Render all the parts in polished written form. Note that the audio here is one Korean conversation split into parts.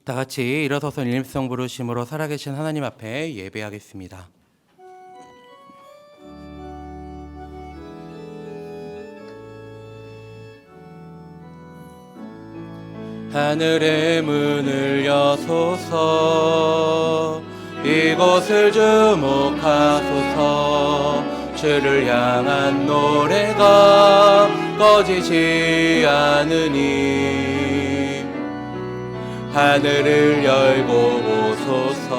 다 같이 일어서서 일성 부르심으로 살아계신 하나님 앞에 예배하겠습니다. 하늘의 문을 여소서, 이곳을 주목하소서. 주를 향한 노래가 꺼지지 않으니 하늘을 열고 오소서.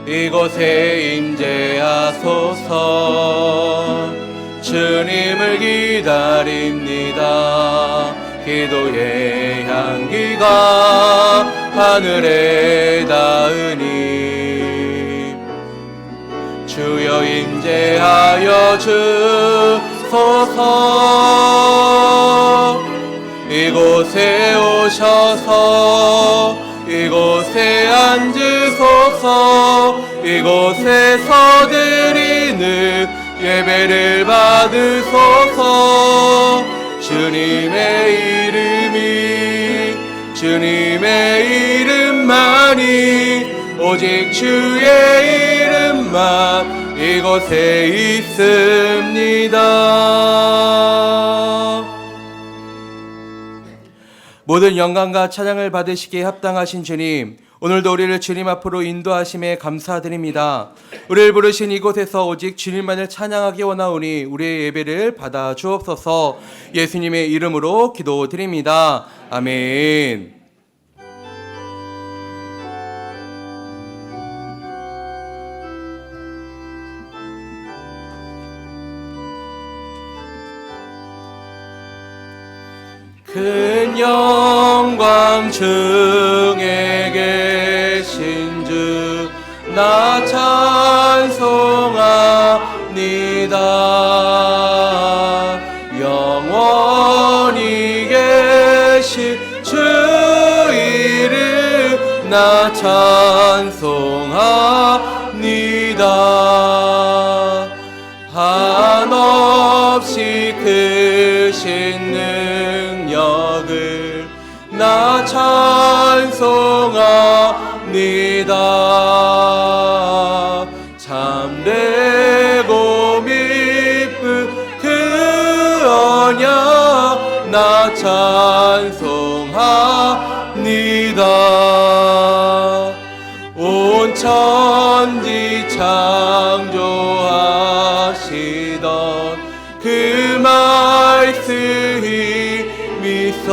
이곳에 임재하소서. 주님을 기다립니다. 기도의 향기가 하늘에 닿으니 주여 임재하여 주소서. 이곳에 오셔서 이곳에 앉으소서. 이곳에서 드리는 예배를 받으소서. 주님의 이름만이 오직 주의 이름만 이곳에 있습니다. 모든 영광과 찬양을 받으시기에 합당하신 주님, 오늘도 우리를 주님 앞으로 인도하심에 감사드립니다. 우리를 부르신 이곳에서 오직 주님만을 찬양하기 원하오니 우리의 예배를 받아 주옵소서. 예수님의 이름으로 기도드립니다. 아멘. 큰 영광 중에 계신 주 나 찬송합니다. 영원히 계신 주 이름 나 찬송합니다. 한없이 크신 능력을 나 찬송합니다. 참되고 미쁜 그 언약 나 찬송합니다. 온 천지 창조하시던 그 말씀이 미소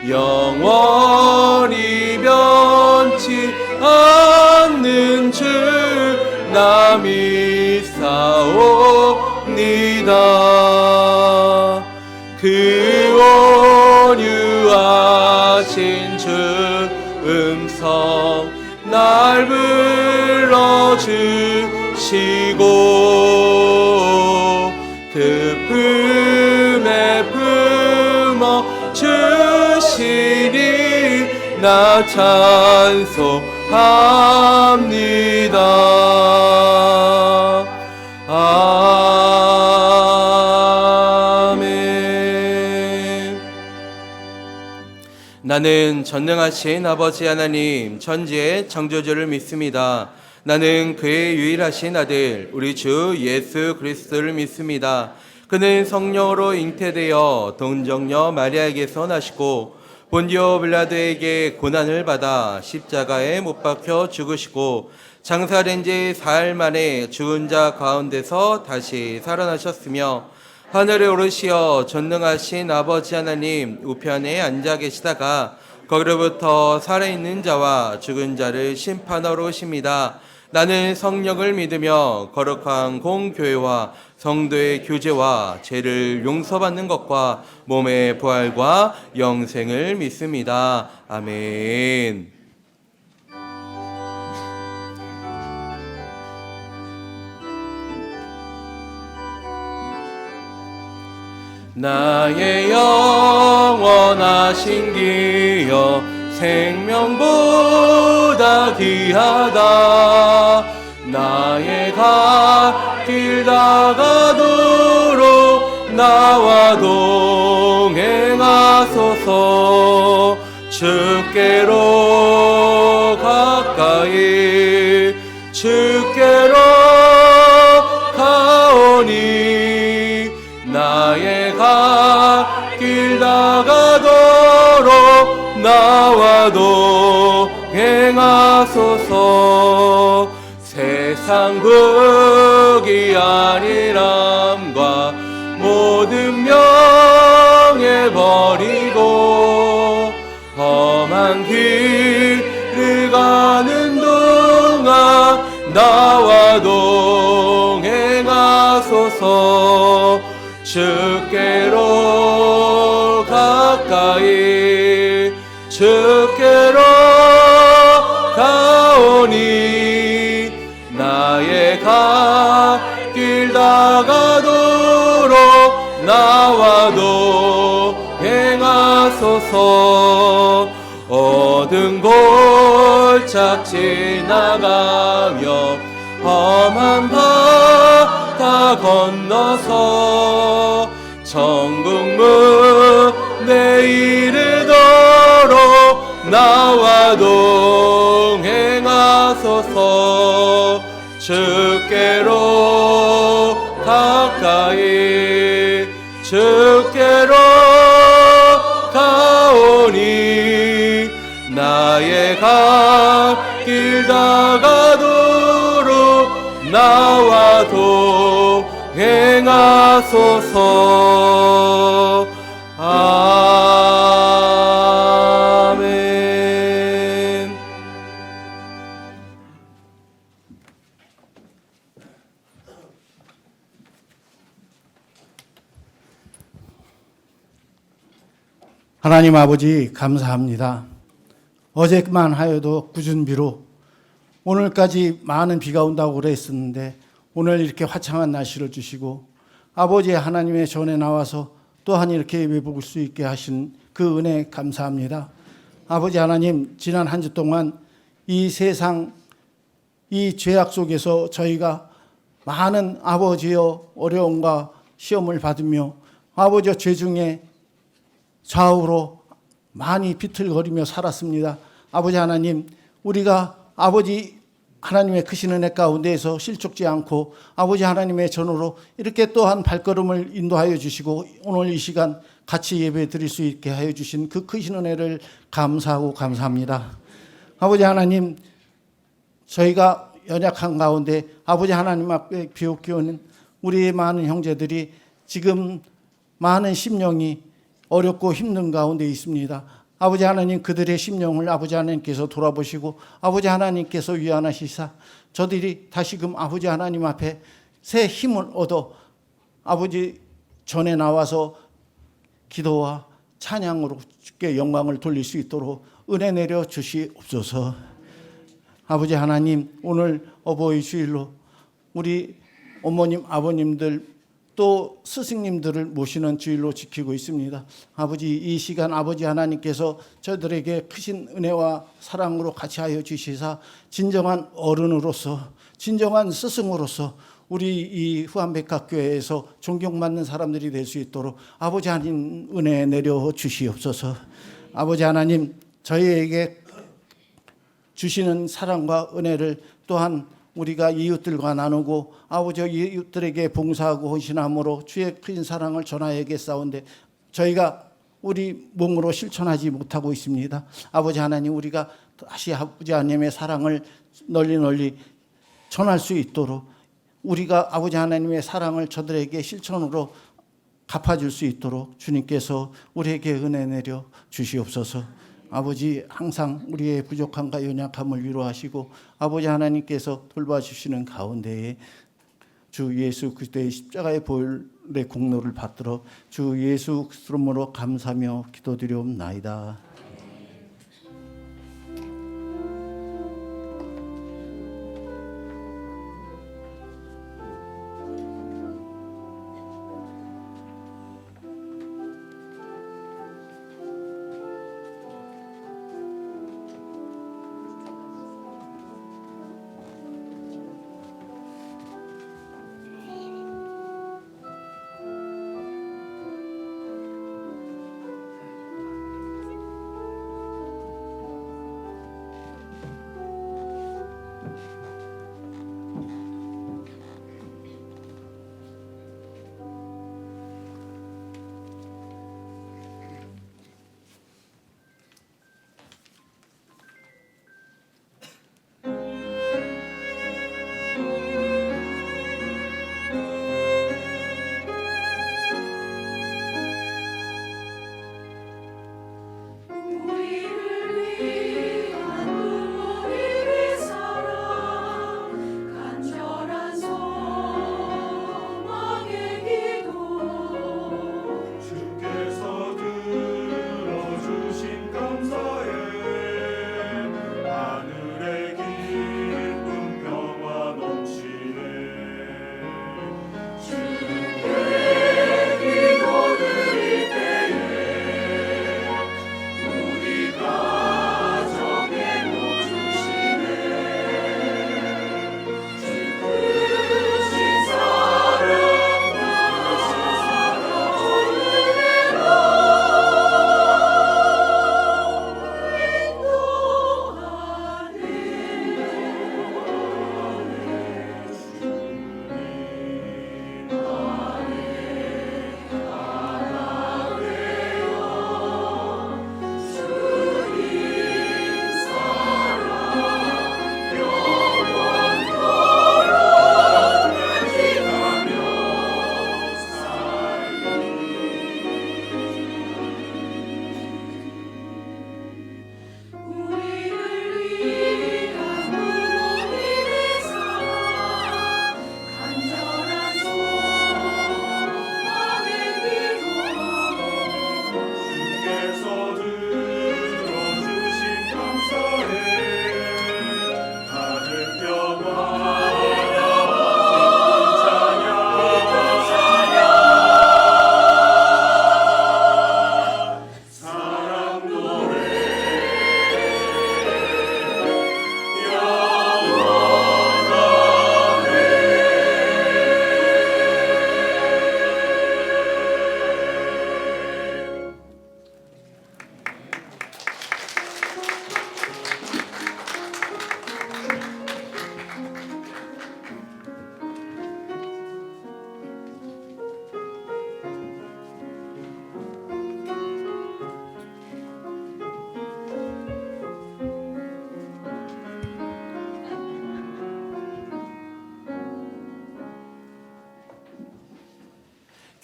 영원히 변치 않는 주 나 믿사옵니다. 그 온유하신 주 음성 날 불러주시고 그 품에 품어주시니 나 찬송합니다. 아멘. 나는 전능하신 아버지 하나님 천지의 창조주를 믿습니다. 나는 그의 유일하신 아들 우리 주 예수 그리스도를 믿습니다. 그는 성령으로 잉태되어 동정녀 마리아에게서 나시고 본디오 빌라도에게 고난을 받아 십자가에 못 박혀 죽으시고 장사된 지 사흘 만에 죽은 자 가운데서 다시 살아나셨으며 하늘에 오르시어 전능하신 아버지 하나님 우편에 앉아 계시다가 거기로부터 살아있는 자와 죽은 자를 심판하러 오십니다. 나는 성령을 믿으며 거룩한 공교회와 성도의 교제와 죄를 용서받는 것과 몸의 부활과 영생을 믿습니다. 아멘. 나의 영원하신 기여 생명보다 귀하다. 나의 갈 길 다가도록 나와 동행하소서. 주께로 가까이 주께로 가오니 나의 갓길 나가도록 나와 동행하소서. 세상 부귀 아니람과 모든 명예 버리고 험한 길을 가는 동안 나와 동행하소서. 주께로 가까이 주께로 가오니 나의 갓길 나가도록 나와 동행하소서. 어두운 골짝 지나가며 험한 바다 건너서 천국 문에 이르도록 나와 동행하소서. 주께로 가까이 주께로 가오니 나의 갓길 나가도록 나와 동행하소서. 아멘. 하나님 아버지 감사합니다. 어제만 하여도 꾸준비로 오늘까지 많은 비가 온다고 그랬었는데 오늘 이렇게 화창한 날씨를 주시고 아버지 하나님의 전에 나와서 또한 이렇게 예배 볼 수 있게 하신 그 은혜 감사합니다. 아버지 하나님, 지난 한 주 동안 이 세상 이 죄악 속에서 저희가 많은 아버지여 어려움과 시험을 받으며 아버지여 죄 중에 좌우로 많이 비틀거리며 살았습니다. 아버지 하나님, 우리가 아버지 하나님의 크신 은혜 가운데에서 실족지 않고 아버지 하나님의 전으로 이렇게 또한 발걸음을 인도하여 주시고 오늘 이 시간 같이 예배 드릴 수 있게 하여 주신 그 크신 은혜를 감사하고 감사합니다. 아버지 하나님, 저희가 연약한 가운데 아버지 하나님 앞에 비옥기오는 우리의 많은 형제들이 지금 많은 심령이 어렵고 힘든 가운데 있습니다. 아버지 하나님, 그들의 심령을 아버지 하나님께서 돌아보시고 아버지 하나님께서 위안하시사 저들이 다시금 아버지 하나님 앞에 새 힘을 얻어 아버지 전에 나와서 기도와 찬양으로 주께 영광을 돌릴 수 있도록 은혜 내려 주시옵소서. 아버지 하나님, 오늘 어버이 주일로 우리 어머님 아버님들 또 스승님들을 모시는 주일로 지키고 있습니다. 아버지, 이 시간 아버지 하나님께서 저들에게 크신 은혜와 사랑으로 같이 하여 주시사 진정한 어른으로서 진정한 스승으로서 우리 이 후한백학교회에서 존경받는 사람들이 될 수 있도록 아버지 하나님 은혜 내려 주시옵소서. 아버지 하나님, 저희에게 주시는 사랑과 은혜를 또한 우리가 이웃들과 나누고 아버지 이웃들에게 봉사하고 헌신함으로 주의 큰 사랑을 전하야겠사온데 저희가 우리 몸으로 실천하지 못하고 있습니다. 아버지 하나님, 우리가 다시 아버지 하나님의 사랑을 널리 전할 수 있도록 우리가 아버지 하나님의 사랑을 저들에게 실천으로 갚아줄 수 있도록 주님께서 우리에게 은혜 내려 주시옵소서. 아버지, 항상 우리의 부족함과 연약함을 위로하시고 아버지 하나님께서 돌봐주시는 가운데에 주 예수 그리스도의 십자가의 보혈의 공로를 받들어 주 예수 그리스도로 감사하며 기도드리옵나이다.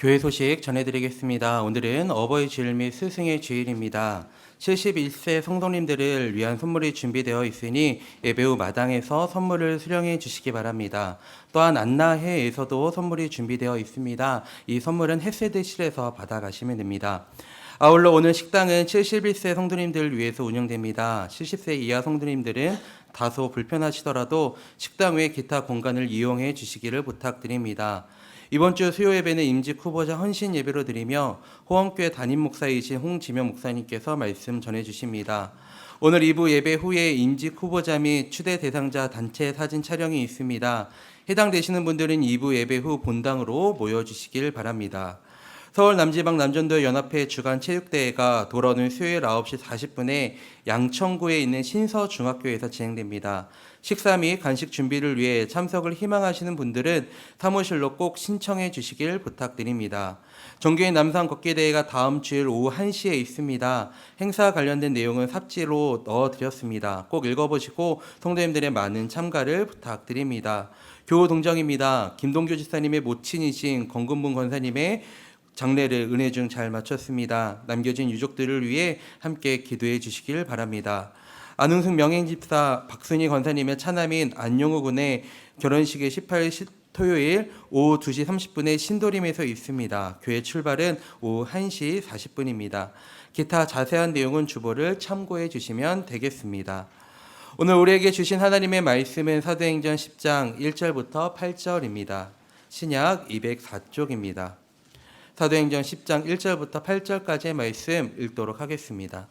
교회 소식 전해드리겠습니다. 오늘은 어버이 주일 및 스승의 주일입니다. 71세 성도님들을 위한 선물이 준비되어 있으니 예배 후 마당에서 선물을 수령해 주시기 바랍니다. 또한 안나회에서도 선물이 준비되어 있습니다. 이 선물은 햇세드실에서 받아가시면 됩니다. 아울러 오늘 식당은 71세 성도님들을 위해서 운영됩니다. 70세 이하 성도님들은 다소 불편하시더라도 식당 외 기타 공간을 이용해 주시기를 부탁드립니다. 이번 주 수요 예배는 임직 후보자 헌신 예배로 드리며 호원교회 담임 목사이신 홍지명 목사님께서 말씀 전해 주십니다. 오늘 2부 예배 후에 임직 후보자 및 추대 대상자 단체 사진 촬영이 있습니다. 해당되시는 분들은 2부 예배 후 본당으로 모여주시길 바랍니다. 서울 남지방 남전도 연합회 주간 체육대회가 돌아오는 수요일 9시 40분에 양천구에 있는 신서중학교에서 진행됩니다. 식사 및 간식 준비를 위해 참석을 희망하시는 분들은 사무실로 꼭 신청해 주시길 부탁드립니다. 정교인 남산 걷기대회가 다음 주일 오후 1시에 있습니다. 행사 관련된 내용은 삽지로 넣어드렸습니다. 꼭 읽어보시고 성도님들의 많은 참가를 부탁드립니다. 교우 동정입니다. 김동규 지사님의 모친이신 권근분 권사님의 장례를 은혜 중 잘 마쳤습니다. 남겨진 유족들을 위해 함께 기도해 주시길 바랍니다. 안흥숙 명행집사 박순희 권사님의 차남인 안용우 군의 결혼식이 18일 토요일 오후 2시 30분에 신도림에서 있습니다. 교회 출발은 오후 1시 40분입니다. 기타 자세한 내용은 주보를 참고해 주시면 되겠습니다. 오늘 우리에게 주신 하나님의 말씀은 사도행전 10장 1절부터 8절입니다. 신약 204쪽입니다. 사도행전 10장 1절부터 8절까지의 말씀 읽도록 하겠습니다.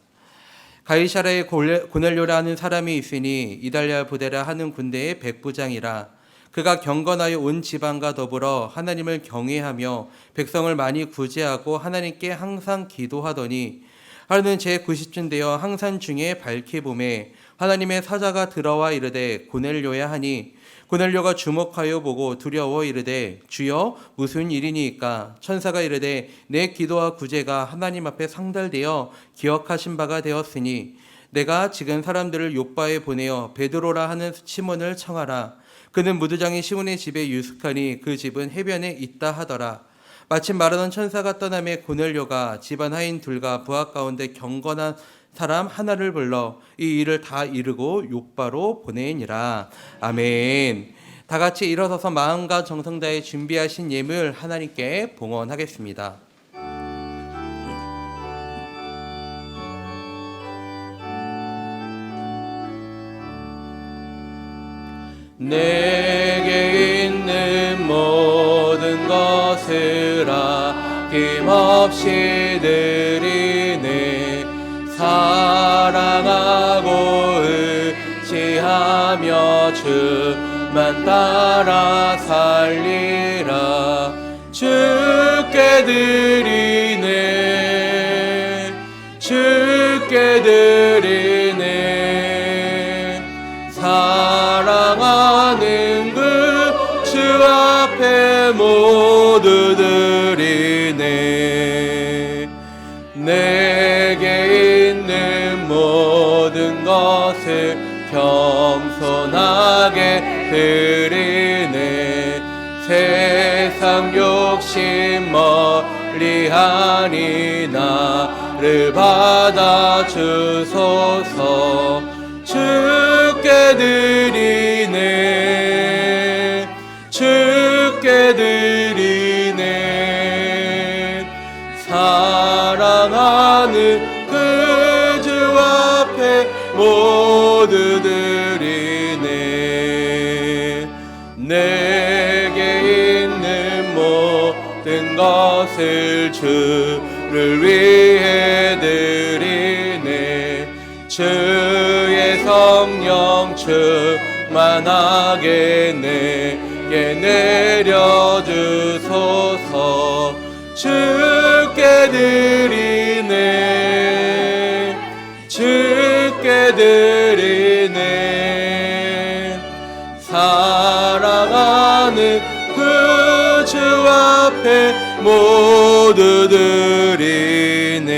가이사라에 고넬료라는 사람이 있으니 이달랴 부데라 하는 군대의 백부장이라. 그가 경건하여 온 지방과 더불어 하나님을 경외하며 백성을 많이 구제하고 하나님께 항상 기도하더니 하루는 제90쯤 되어 항산 중에 밝히 봄에 하나님의 사자가 들어와 이르되 고넬료야 하니 고넬료가 주목하여 보고 두려워 이르되 주여 무슨 일이니까. 천사가 이르되 내 기도와 구제가 하나님 앞에 상달되어 기억하신 바가 되었으니 내가 지금 사람들을 욥바에 보내어 베드로라 하는 시몬을 청하라. 그는 무두장이 시몬의 집에 유숙하니 그 집은 해변에 있다 하더라. 마침 말하던 천사가 떠나매 고넬료가 집안 하인 둘과 부하 가운데 경건한 사람 하나를 불러 이 일을 다 이루고 욥바로 보내니라. 아멘. 다 같이 일어서서 마음과 정성 다해 준비하신 예물 하나님께 봉헌하겠습니다. 내게 있는 모든 것을 아낌없이 드리네. 사랑하고 의지하며 주만 따라 살리라. 주께 드리네. 주께 드리네. 사랑하는 그 주 앞에 모두 드리네. 내게 있는 모든 것을 겸손하게 드리네. 세상 욕심 멀리하니 나를 받아주소서. 주께 드리네. 주께 드리네. 사랑하는 그 주 앞에 모두 드리네. 내게 있는 모든 것을 주를 위해 드리네. 주의 성령 충만하게 내게 내려주소서. 주께 드리네. 주께 드리네. 사랑하는 그 주 앞에 모두 드리네.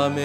아멘.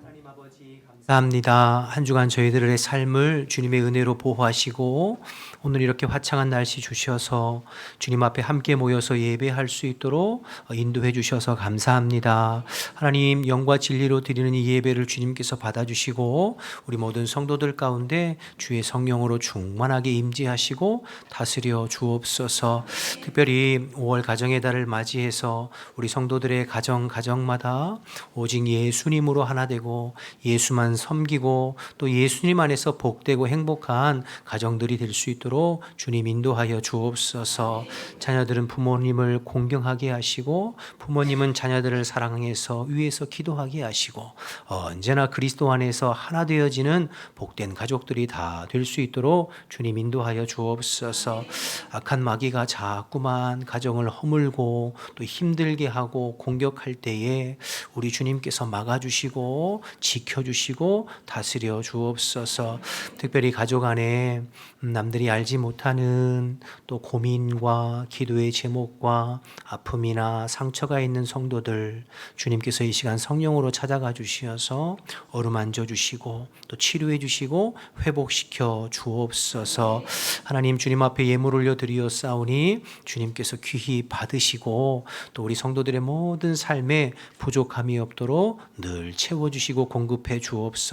하나님 아버지 감사합니다. 한 주간 저희들의 삶을 주님의 은혜로 보호하시고 오늘 이렇게 화창한 날씨 주셔서 주님 앞에 함께 모여서 예배할 수 있도록 인도해 주셔서 감사합니다. 하나님, 영과 진리로 드리는 이 예배를 주님께서 받아주시고 우리 모든 성도들 가운데 주의 성령으로 충만하게 임재하시고 다스려 주옵소서. 특별히 5월 가정의 달을 맞이해서 우리 성도들의 가정마다 오직 예수님으로 하나 되고 예수만 섬기고 또 예수님 안에서 복되고 행복한 가정들이 될 수 있도록 주님 인도하여 주옵소서. 자녀들은 부모님을 공경하게 하시고 부모님은 자녀들을 사랑해서 위에서 기도하게 하시고 언제나 그리스도 안에서 하나 되어지는 복된 가족들이 다 될 수 있도록 주님 인도하여 주옵소서. 악한 마귀가 자꾸만 가정을 허물고 또 힘들게 하고 공격할 때에 우리 주님께서 막아주시고 지켜주시고 다스려 주옵소서. 특별히 가족 안에 남들이 알지 못하는 또 고민과 기도의 제목과 아픔이나 상처가 있는 성도들 주님께서 이 시간 성령으로 찾아가 주시어서 어루만져 주시고 또 치료해 주시고 회복시켜 주옵소서. 하나님, 주님 앞에 예물 올려 드리었사오니 주님께서 귀히 받으시고 또 우리 성도들의 모든 삶에 부족함이 없도록 늘 채워주시고 공급해 주옵소서.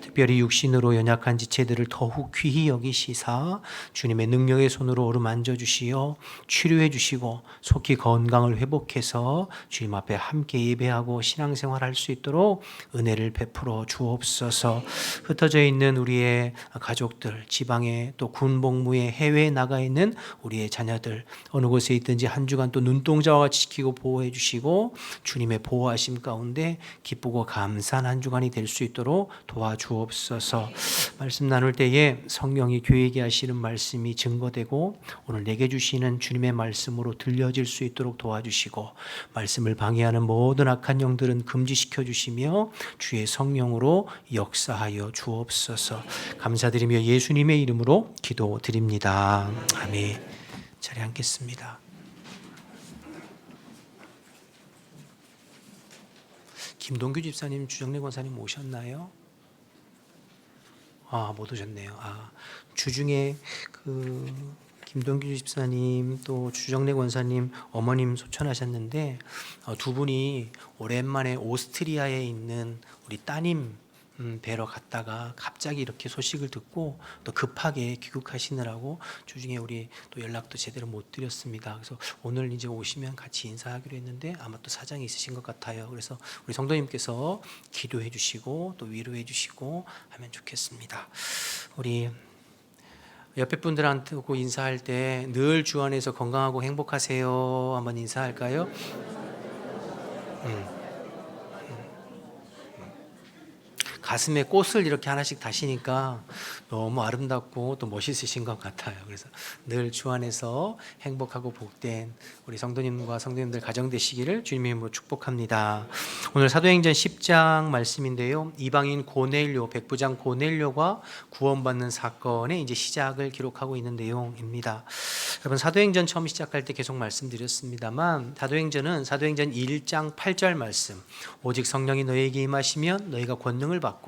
특별히 육신으로 연약한 지체들을 더욱 귀히 여기시사 주님의 능력의 손으로 어루만져 주시어 치료해 주시고 속히 건강을 회복해서 주님 앞에 함께 예배하고 신앙생활할 수 있도록 은혜를 베풀어 주옵소서. 흩어져 있는 우리의 가족들, 지방에 또 군복무에 해외에 나가 있는 우리의 자녀들 어느 곳에 있든지 한 주간 또 눈동자와 같이 지키고 보호해 주시고 주님의 보호하심 가운데 기쁘고 감사한 한 주간이 될 수 있도록 도와주옵소서. 말씀 나눌 때에 성령이 교회에게 하시는 말씀이 증거되고 오늘 내게 주시는 주님의 말씀으로 들려질 수 있도록 도와주시고 말씀을 방해하는 모든 악한 영들은 금지시켜 주시며 주의 성령으로 역사하여 주옵소서. 감사드리며 예수님의 이름으로 기도드립니다. 아멘. 자리에 앉겠습니다. 김동규 집사님, 주정래 권사님 오셨나요? 못 오셨네요. 주중에 김동규 집사님 또 주정래 권사님 어머님 소천하셨는데 두 분이 오랜만에 오스트리아에 있는 우리 따님 뵈러 갔다가 갑자기 이렇게 소식을 듣고 또 급하게 귀국하시느라고 주중에 우리 또 연락도 제대로 못 드렸습니다. 그래서 오늘 이제 오시면 같이 인사하기로 했는데 아마 또 사정이 있으신 것 같아요. 그래서 우리 성도님께서 기도해 주시고 또 위로해 주시고 하면 좋겠습니다. 우리 옆에 분들한테 인사할 때 늘 주 안에서 건강하고 행복하세요 한번 인사할까요? 가슴에 꽃을 이렇게 하나씩 다시니까 너무 아름답고 또 멋있으신 것 같아요. 그래서 늘 주 안에서 행복하고 복된 우리 성도님과 성도님들 가정 되시기를 주님의 이름으로 축복합니다. 오늘 사도행전 10장 말씀인데요. 이방인 고넬료, 백부장 고넬료가 구원받는 사건의 이제 시작을 기록하고 있는 내용입니다. 여러분, 사도행전 처음 시작할 때 계속 말씀드렸습니다만 사도행전 1장 8절 말씀, 오직 성령이 너희에게 임하시면 너희가 권능을 받고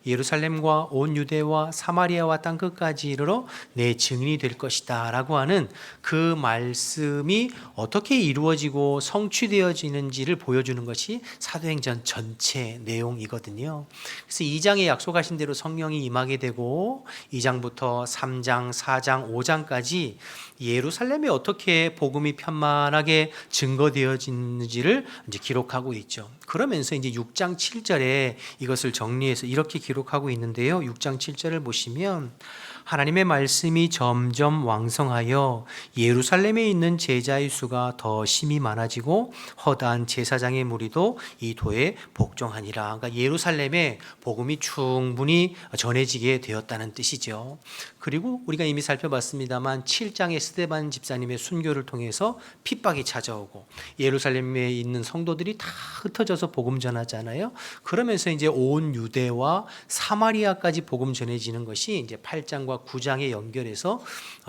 예루살렘과 온 유대와 사마리아와 땅끝까지 이르러 내 증인이 될 것이다 라고 하는 그 말씀이 어떻게 이루어지고 성취되어지는지를 보여주는 것이 사도행전 전체 내용이거든요. 그래서 2장에 약속하신 대로 성령이 임하게 되고 2장부터 3장, 4장, 5장까지 예루살렘에 어떻게 복음이 편만하게 증거되어지는지를 이제 기록하고 있죠. 그러면서 이제 6장 7절에 이것을 정리해서 이렇게 기록하고 있는데요. 6장 7절을 보시면 하나님의 말씀이 점점 왕성하여 예루살렘에 있는 제자의 수가 더 심히 많아지고 허다한 제사장의 무리도 이 도에 복종하니라. 그러니까 예루살렘에 복음이 충분히 전해지게 되었다는 뜻이죠. 그리고 우리가 이미 살펴봤습니다만 7장의 스데반 집사님의 순교를 통해서 핍박이 찾아오고 예루살렘에 있는 성도들이 다 흩어져서 복음 전하잖아요. 그러면서 이제 온 유대와 사마리아까지 복음 전해지는 것이 이제 8장과 8장과 9장에 연결해서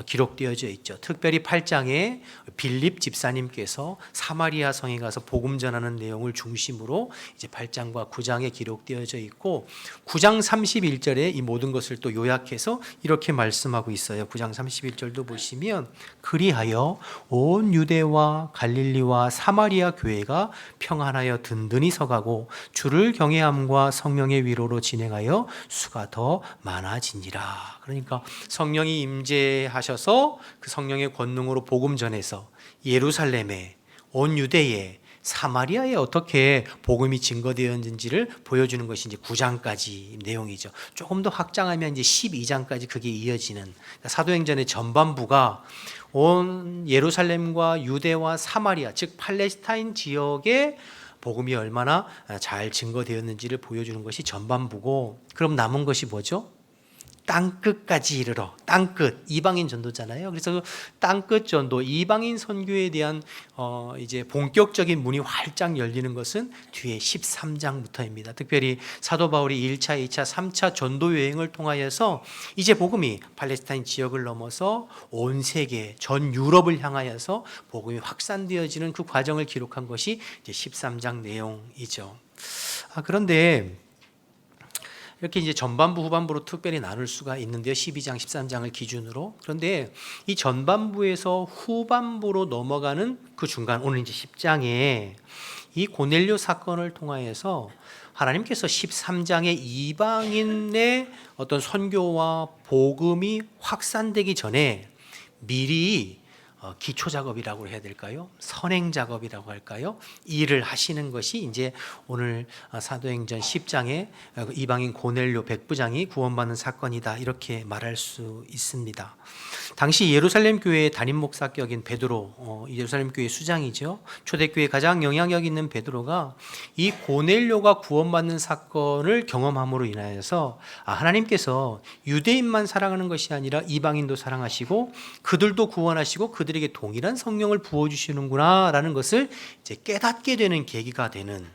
기록되어져 있죠. 특별히 8장에 빌립 집사님께서 사마리아 성에 가서 복음 전하는 내용을 중심으로 이제 8장과 9장에 기록되어져 있고 9장 31절에 이 모든 것을 또 요약해서 이렇게 말씀하고 있어요. 9장 31절도 보시면 그리하여 온 유대와 갈릴리와 사마리아 교회가 평안하여 든든히 서가고 주를 경외함과 성령의 위로로 진행하여 수가 더 많아지니라. 그러니까 성령이 임재하셔서 그 성령의 권능으로 복음 전해서 예루살렘에 온 유대에 사마리아에 어떻게 복음이 증거되었는지를 보여주는 것이 이제 9장까지 내용이죠. 조금 더 확장하면 이제 12장까지 그게 이어지는 그러니까 사도행전의 전반부가 온 예루살렘과 유대와 사마리아 즉 팔레스타인 지역에 복음이 얼마나 잘 증거되었는지를 보여주는 것이 전반부고 그럼 남은 것이 뭐죠? 땅끝까지 이르러 땅끝 이방인 전도잖아요. 그래서 그 땅끝 전도 이방인 선교에 대한 이제 본격적인 문이 활짝 열리는 것은 뒤에 13장부터입니다. 특별히 사도 바울이 1차, 2차, 3차 전도 여행을 통하여서 이제 복음이 팔레스타인 지역을 넘어서 온 세계 전 유럽을 향하여서 복음이 확산되어지는 그 과정을 기록한 것이 이제 13장 내용이죠. 그런데 이렇게 이제 전반부 후반부로 특별히 나눌 수가 있는데요. 12장, 13장을 기준으로. 그런데 이 전반부에서 후반부로 넘어가는 그 중간 오늘 이제 10장에 이 고넬료 사건을 통하여서 하나님께서 13장의 이방인의 어떤 선교와 복음이 확산되기 전에 미리 기초 작업이라고 해야 될까요? 선행 작업이라고 할까요? 일을 하시는 것이 이제 오늘 사도행전 10장에 이방인 고넬료 백부장이 구원받는 사건이다 이렇게 말할 수 있습니다. 당시 예루살렘 교회의 담임 목사격인 베드로, 예루살렘 교회 수장이죠. 초대교회 가장 영향력 있는 베드로가 이 고넬료가 구원받는 사건을 경험함으로 인하여서 하나님께서 유대인만 사랑하는 것이 아니라 이방인도 사랑하시고 그들도 구원하시고 그들에게 동일한 성령을 부어주시는구나라는 것을 이제 깨닫게 되는 계기가 되는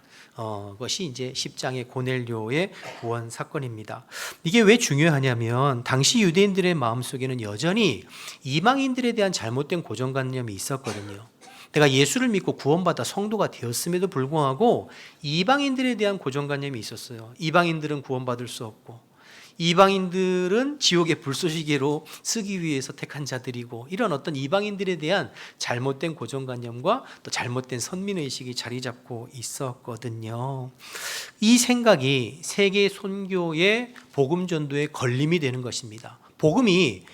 것이 이제 10장의 고넬료의 구원 사건입니다. 이게 왜 중요하냐면 당시 유대인들의 마음속에는 여전히 이방인들에 대한 잘못된 고정관념이 있었거든요. 내가 예수를 믿고 구원받아 성도가 되었음에도 불구하고 이방인들에 대한 고정관념이 있었어요. 이방인들은 구원받을 수 없고 이방인들은 지옥의 불쏘시개로 쓰기 위해서 택한 자들이고 이런 어떤 이방인들에 대한 잘못된 고정관념과 또 잘못된 선민의식이 자리 잡고 있었거든요. 이 생각이 세계 선교의 복음 전도의 걸림이 되는 것입니다. 복음이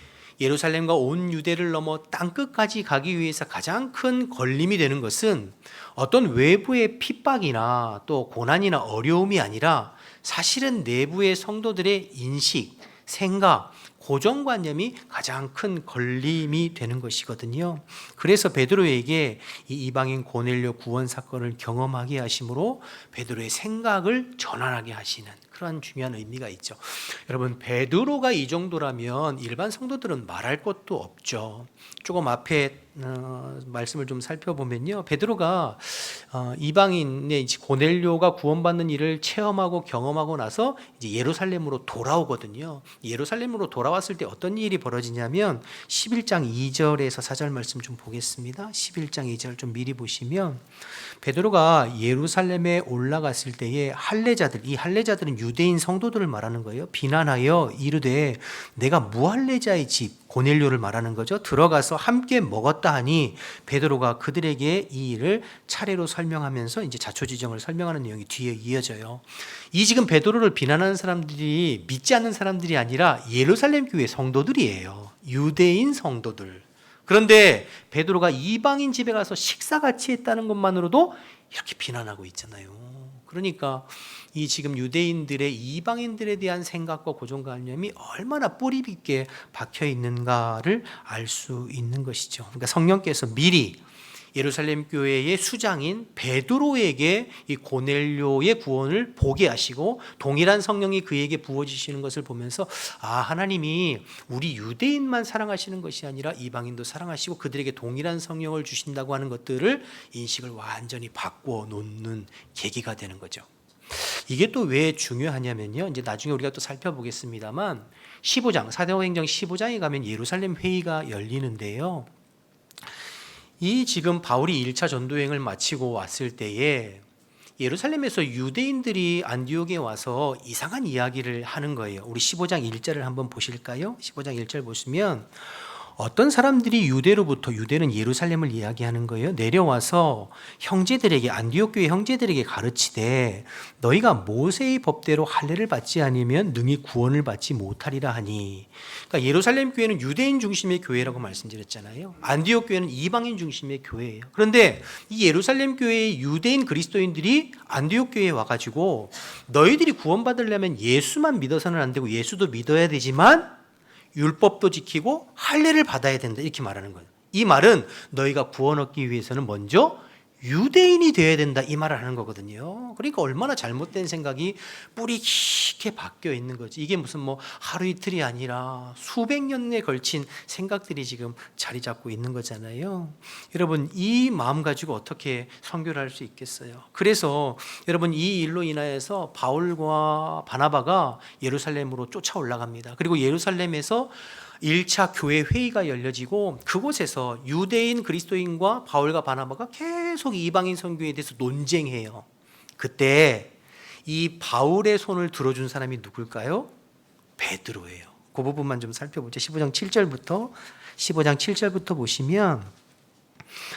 예루살렘과 온 유대를 넘어 땅끝까지 가기 위해서 가장 큰 걸림이 되는 것은 어떤 외부의 핍박이나 또 고난이나 어려움이 아니라 사실은 내부의 성도들의 인식, 생각, 고정관념이 가장 큰 걸림이 되는 것이거든요. 그래서 베드로에게 이 이방인 고넬료 구원 사건을 경험하게 하심으로 베드로의 생각을 전환하게 하시는 그런 중요한 의미가 있죠. 여러분 베드로가 이 정도라면 일반 성도들은 말할 것도 없죠. 조금 앞에 말씀을 좀 살펴보면요, 베드로가 이방인의 고넬료가 구원받는 일을 체험하고 경험하고 나서 이제 예루살렘으로 돌아오거든요. 예루살렘으로 돌아왔을 때 어떤 일이 벌어지냐면 11장 2절에서 4절 말씀 좀 보겠습니다. 11장 2절 좀 미리 보시면 베드로가 예루살렘에 올라갔을 때에 할례자들, 이 할례자들은 유대인 성도들을 말하는 거예요. 비난하여 이르되 내가 무할례자의 집 고넬료를 말하는 거죠. 들어가서 함께 먹었다 하니 베드로가 그들에게 이 일을 차례로 설명하면서 이제 자초지정을 설명하는 내용이 뒤에 이어져요. 이 지금 베드로를 비난하는 사람들이 믿지 않는 사람들이 아니라 예루살렘 교회 성도들이에요. 유대인 성도들. 그런데 베드로가 이방인 집에 가서 식사같이 했다는 것만으로도 이렇게 비난하고 있잖아요. 그러니까 이 지금 유대인들의 이방인들에 대한 생각과 고정관념이 얼마나 뿌리 깊게 박혀 있는가를 알 수 있는 것이죠. 그러니까 성령께서 미리 예루살렘 교회의 수장인 베드로에게 이 고넬료의 구원을 보게 하시고 동일한 성령이 그에게 부어주시는 것을 보면서 하나님이 우리 유대인만 사랑하시는 것이 아니라 이방인도 사랑하시고 그들에게 동일한 성령을 주신다고 하는 것들을 인식을 완전히 바꾸어 놓는 계기가 되는 거죠. 이게 또 왜 중요하냐면요. 이제 나중에 우리가 또 살펴보겠습니다만 15장, 사도행전 15장에 가면 예루살렘 회의가 열리는데요. 이 지금 바울이 1차 전도여행을 마치고 왔을 때에 예루살렘에서 유대인들이 안디옥에 와서 이상한 이야기를 하는 거예요. 우리 15장 1절을 한번 보실까요? 15장 1절 보시면 어떤 사람들이 유대로부터, 유대는 예루살렘을 이야기하는 거예요. 내려와서 형제들에게, 안디옥 교회 형제들에게 가르치되 너희가 모세의 법대로 할례를 받지 않으면 능히 구원을 받지 못하리라 하니. 그러니까 예루살렘 교회는 유대인 중심의 교회라고 말씀드렸잖아요. 안디옥 교회는 이방인 중심의 교회예요. 그런데 이 예루살렘 교회의 유대인 그리스도인들이 안디옥 교회에 와가지고 너희들이 구원받으려면 예수만 믿어서는 안 되고 예수도 믿어야 되지만 율법도 지키고 할례를 받아야 된다 이렇게 말하는 거예요. 이 말은 너희가 구원 얻기 위해서는 먼저 유대인이 되어야 된다 이 말을 하는 거거든요. 그러니까 얼마나 잘못된 생각이 뿌리 깊게 박혀 있는 거지. 이게 무슨 뭐 하루 이틀이 아니라 수백 년에 걸친 생각들이 지금 자리 잡고 있는 거잖아요. 여러분 이 마음 가지고 어떻게 선교를 할 수 있겠어요? 그래서 여러분 이 일로 인하여서 바울과 바나바가 예루살렘으로 쫓아 올라갑니다. 그리고 예루살렘에서 1차 교회 회의가 열려지고 그곳에서 유대인 그리스도인과 바울과 바나바가 계속 이방인 선교에 대해서 논쟁해요. 그때 이 바울의 손을 들어준 사람이 누굴까요? 베드로예요. 그 부분만 좀 살펴보죠. 15장 7절부터 보시면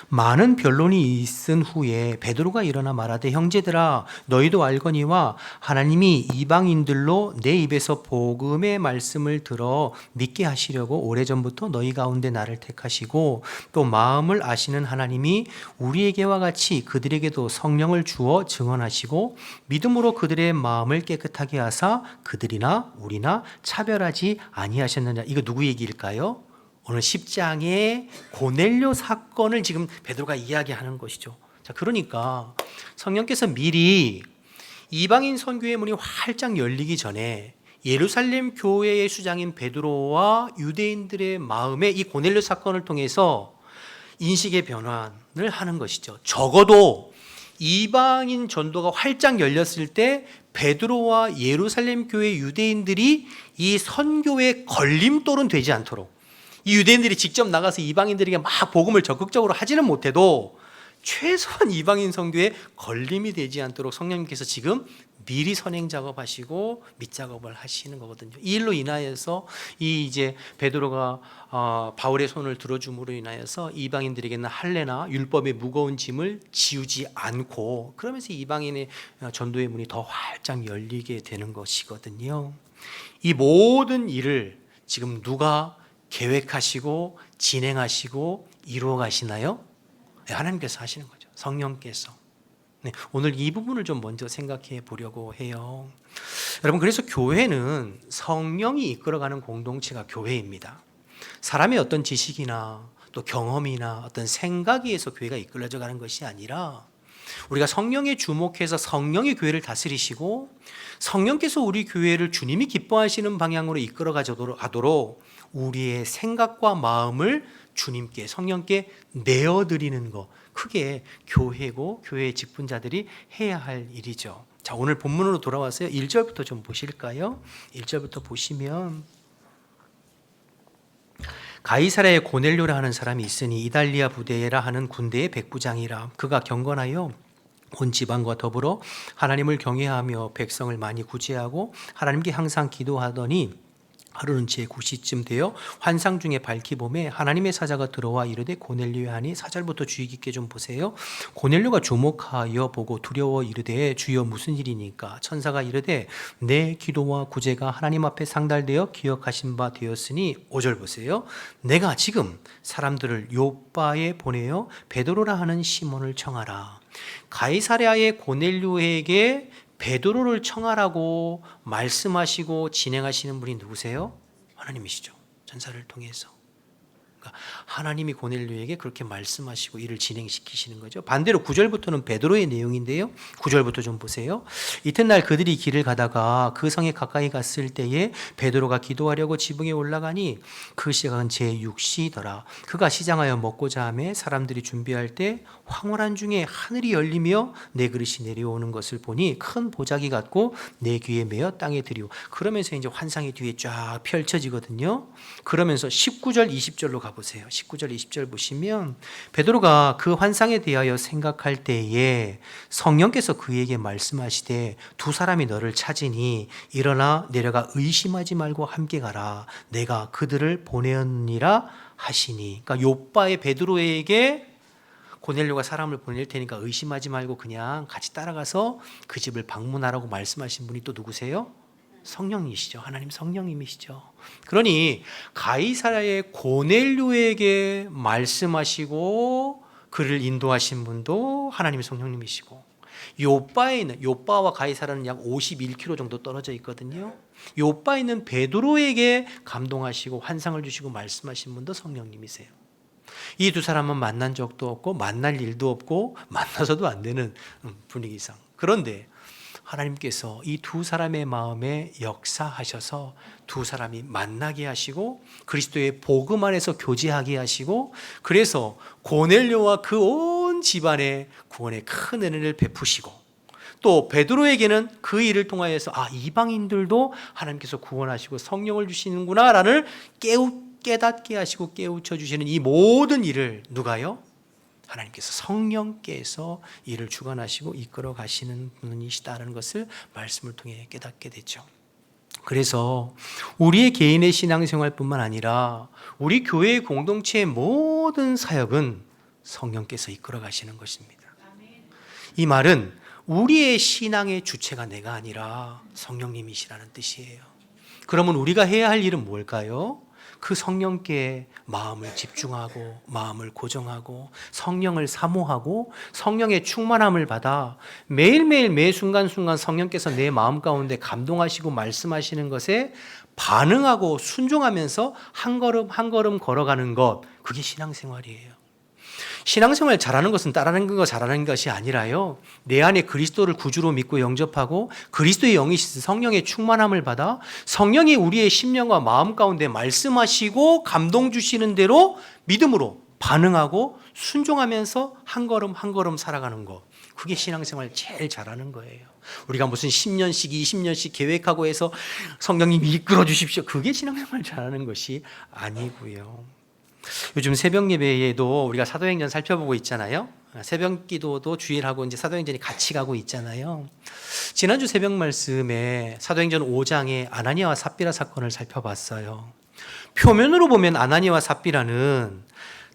많은 변론이 있은 후에 베드로가 일어나 말하되 형제들아 너희도 알거니와 하나님이 이방인들로 내 입에서 복음의 말씀을 들어 믿게 하시려고 오래전부터 너희 가운데 나를 택하시고 또 마음을 아시는 하나님이 우리에게와 같이 그들에게도 성령을 주어 증언하시고 믿음으로 그들의 마음을 깨끗하게 하사 그들이나 우리나 차별하지 아니하셨느냐. 이거 누구 얘기일까요? 오늘 10장의 고넬료 사건을 지금 베드로가 이야기하는 것이죠. 자, 그러니까 성령께서 미리 이방인 선교의 문이 활짝 열리기 전에 예루살렘 교회의 수장인 베드로와 유대인들의 마음에 이 고넬료 사건을 통해서 인식의 변환을 하는 것이죠. 적어도 이방인 전도가 활짝 열렸을 때 베드로와 예루살렘 교회 유대인들이 이 선교의 걸림돌은 되지 않도록, 이 유대인들이 직접 나가서 이방인들에게 막 복음을 적극적으로 하지는 못해도 최소한 이방인 선교에 걸림이 되지 않도록 성령님께서 지금 미리 선행 작업하시고 밑 작업을 하시는 거거든요. 이 일로 인하여서 이 이제 베드로가 바울의 손을 들어줌으로 인하여서 이방인들에게는 할례나 율법의 무거운 짐을 지우지 않고 그러면서 이방인의 전도의 문이 더 활짝 열리게 되는 것이거든요. 이 모든 일을 지금 누가 계획하시고 진행하시고 이루어 가시나요? 네, 하나님께서 하시는 거죠. 성령께서. 네, 오늘 이 부분을 좀 먼저 생각해 보려고 해요. 여러분, 그래서 교회는 성령이 이끌어가는 공동체가 교회입니다. 사람의 어떤 지식이나 또 경험이나 어떤 생각에 의해서 교회가 이끌어져 가는 것이 아니라 우리가 성령에 주목해서 성령의 교회를 다스리시고 성령께서 우리 교회를 주님이 기뻐하시는 방향으로 이끌어 가도록 우리의 생각과 마음을 주님께, 성령께 내어드리는 것, 크게 교회고 교회의 직분자들이 해야 할 일이죠. 자, 오늘 본문으로 돌아와서요. 1절부터 좀 보실까요? 1절부터 보시면 가이사랴에 고넬료라 하는 사람이 있으니 이달리아 부대라 하는 군대의 백부장이라. 그가 경건하여 온 지방과 더불어 하나님을 경외하며 백성을 많이 구제하고 하나님께 항상 기도하더니 하루는 제9시쯤 되어 환상 중에 밝히 보매 하나님의 사자가 들어와 이르되 고넬료야 하니. 4절부터 주의 깊게 좀 보세요. 고넬료가 주목하여 보고 두려워 이르되 주여 무슨 일이니까. 천사가 이르되 내 기도와 구제가 하나님 앞에 상달되어 기억하신 바 되었으니. 5절 보세요. 내가 지금 사람들을 요빠에 보내어 베드로라 하는 시몬을 청하라. 가이사랴의 고넬료에게 베드로를 청하라고 말씀하시고 진행하시는 분이 누구세요? 하나님이시죠. 천사를 통해서. 그러니까 하나님이 고넬료에게 그렇게 말씀하시고 일을 진행시키시는 거죠. 반대로 9절부터는 베드로의 내용인데요. 9절부터 좀 보세요. 이튿날 그들이 길을 가다가 그 성에 가까이 갔을 때에 베드로가 기도하려고 지붕에 올라가니 그 시각은 제6시더라. 그가 시장하여 먹고자 하매 사람들이 준비할 때 황홀한 중에 하늘이 열리며 내 그릇이 내려오는 것을 보니 큰 보자기 같고 내 귀에 매어 땅에 들이오. 그러면서 이제 환상이 뒤에 쫙 펼쳐지거든요. 그러면서 19절 20절로 가보세요. 19절 20절 보시면 베드로가 그 환상에 대하여 생각할 때에 성령께서 그에게 말씀하시되 두 사람이 너를 찾으니 일어나 내려가 의심하지 말고 함께 가라. 내가 그들을 보내었느니라 하시니. 그러니까 요빠의 베드로에게 고넬료가 사람을 보낼 테니까 의심하지 말고 그냥 같이 따라가서 그 집을 방문하라고 말씀하신 분이 또 누구세요? 성령이시죠. 하나님 성령님이시죠. 그러니 가이사랴의 고넬료에게 말씀하시고 그를 인도하신 분도 하나님 성령님이시고, 요빠에 있는, 요빠와 가이사랴는 약 51km 정도 떨어져 있거든요. 요빠에 있는 베드로에게 감동하시고 환상을 주시고 말씀하신 분도 성령님이세요. 이 두 사람은 만난 적도 없고 만날 일도 없고 만나서도 안 되는 분위기상. 그런데 하나님께서 이 두 사람의 마음에 역사하셔서 두 사람이 만나게 하시고 그리스도의 복음 안에서 교제하게 하시고, 그래서 고넬료와 그 온 집안에 구원의 큰 은혜를 베푸시고, 또 베드로에게는 그 일을 통하여서 이방인들도 하나님께서 구원하시고 성령을 주시는구나라는 깨닫게 하시고 깨우쳐 주시는 이 모든 일을 누가요? 하나님께서 성령께서 일을 주관하시고 이끌어 가시는 분이시다는 것을 말씀을 통해 깨닫게 되죠. 그래서 우리의 개인의 신앙생활뿐만 아니라 우리 교회의 공동체의 모든 사역은 성령께서 이끌어 가시는 것입니다. 이 말은 우리의 신앙의 주체가 내가 아니라 성령님이시라는 뜻이에요. 그러면 우리가 해야 할 일은 뭘까요? 그 성령께 마음을 집중하고 마음을 고정하고 성령을 사모하고 성령의 충만함을 받아 매일매일 매 순간순간 성령께서 내 마음 가운데 감동하시고 말씀하시는 것에 반응하고 순종하면서 한 걸음 한 걸음 걸어가는 것, 그게 신앙생활이에요. 신앙생활 잘하는 것은 따르는 거 잘하는 것이 아니라요, 내 안에 그리스도를 구주로 믿고 영접하고 그리스도의 영이신 성령의 충만함을 받아 성령이 우리의 심령과 마음 가운데 말씀하시고 감동 주시는 대로 믿음으로 반응하고 순종하면서 한 걸음 한 걸음 살아가는 것, 그게 신앙생활 제일 잘하는 거예요. 우리가 무슨 10년씩 20년씩 계획하고 해서 성령님이 이끌어 주십시오, 그게 신앙생활 잘하는 것이 아니고요. 요즘 새벽 예배에도 우리가 사도행전 살펴보고 있잖아요. 새벽 기도도 주일하고 이제 사도행전이 같이 가고 있잖아요. 지난주 새벽 말씀에 사도행전 5장의 아나니아와 삽비라 사건을 살펴봤어요. 표면으로 보면 아나니아와 삽비라는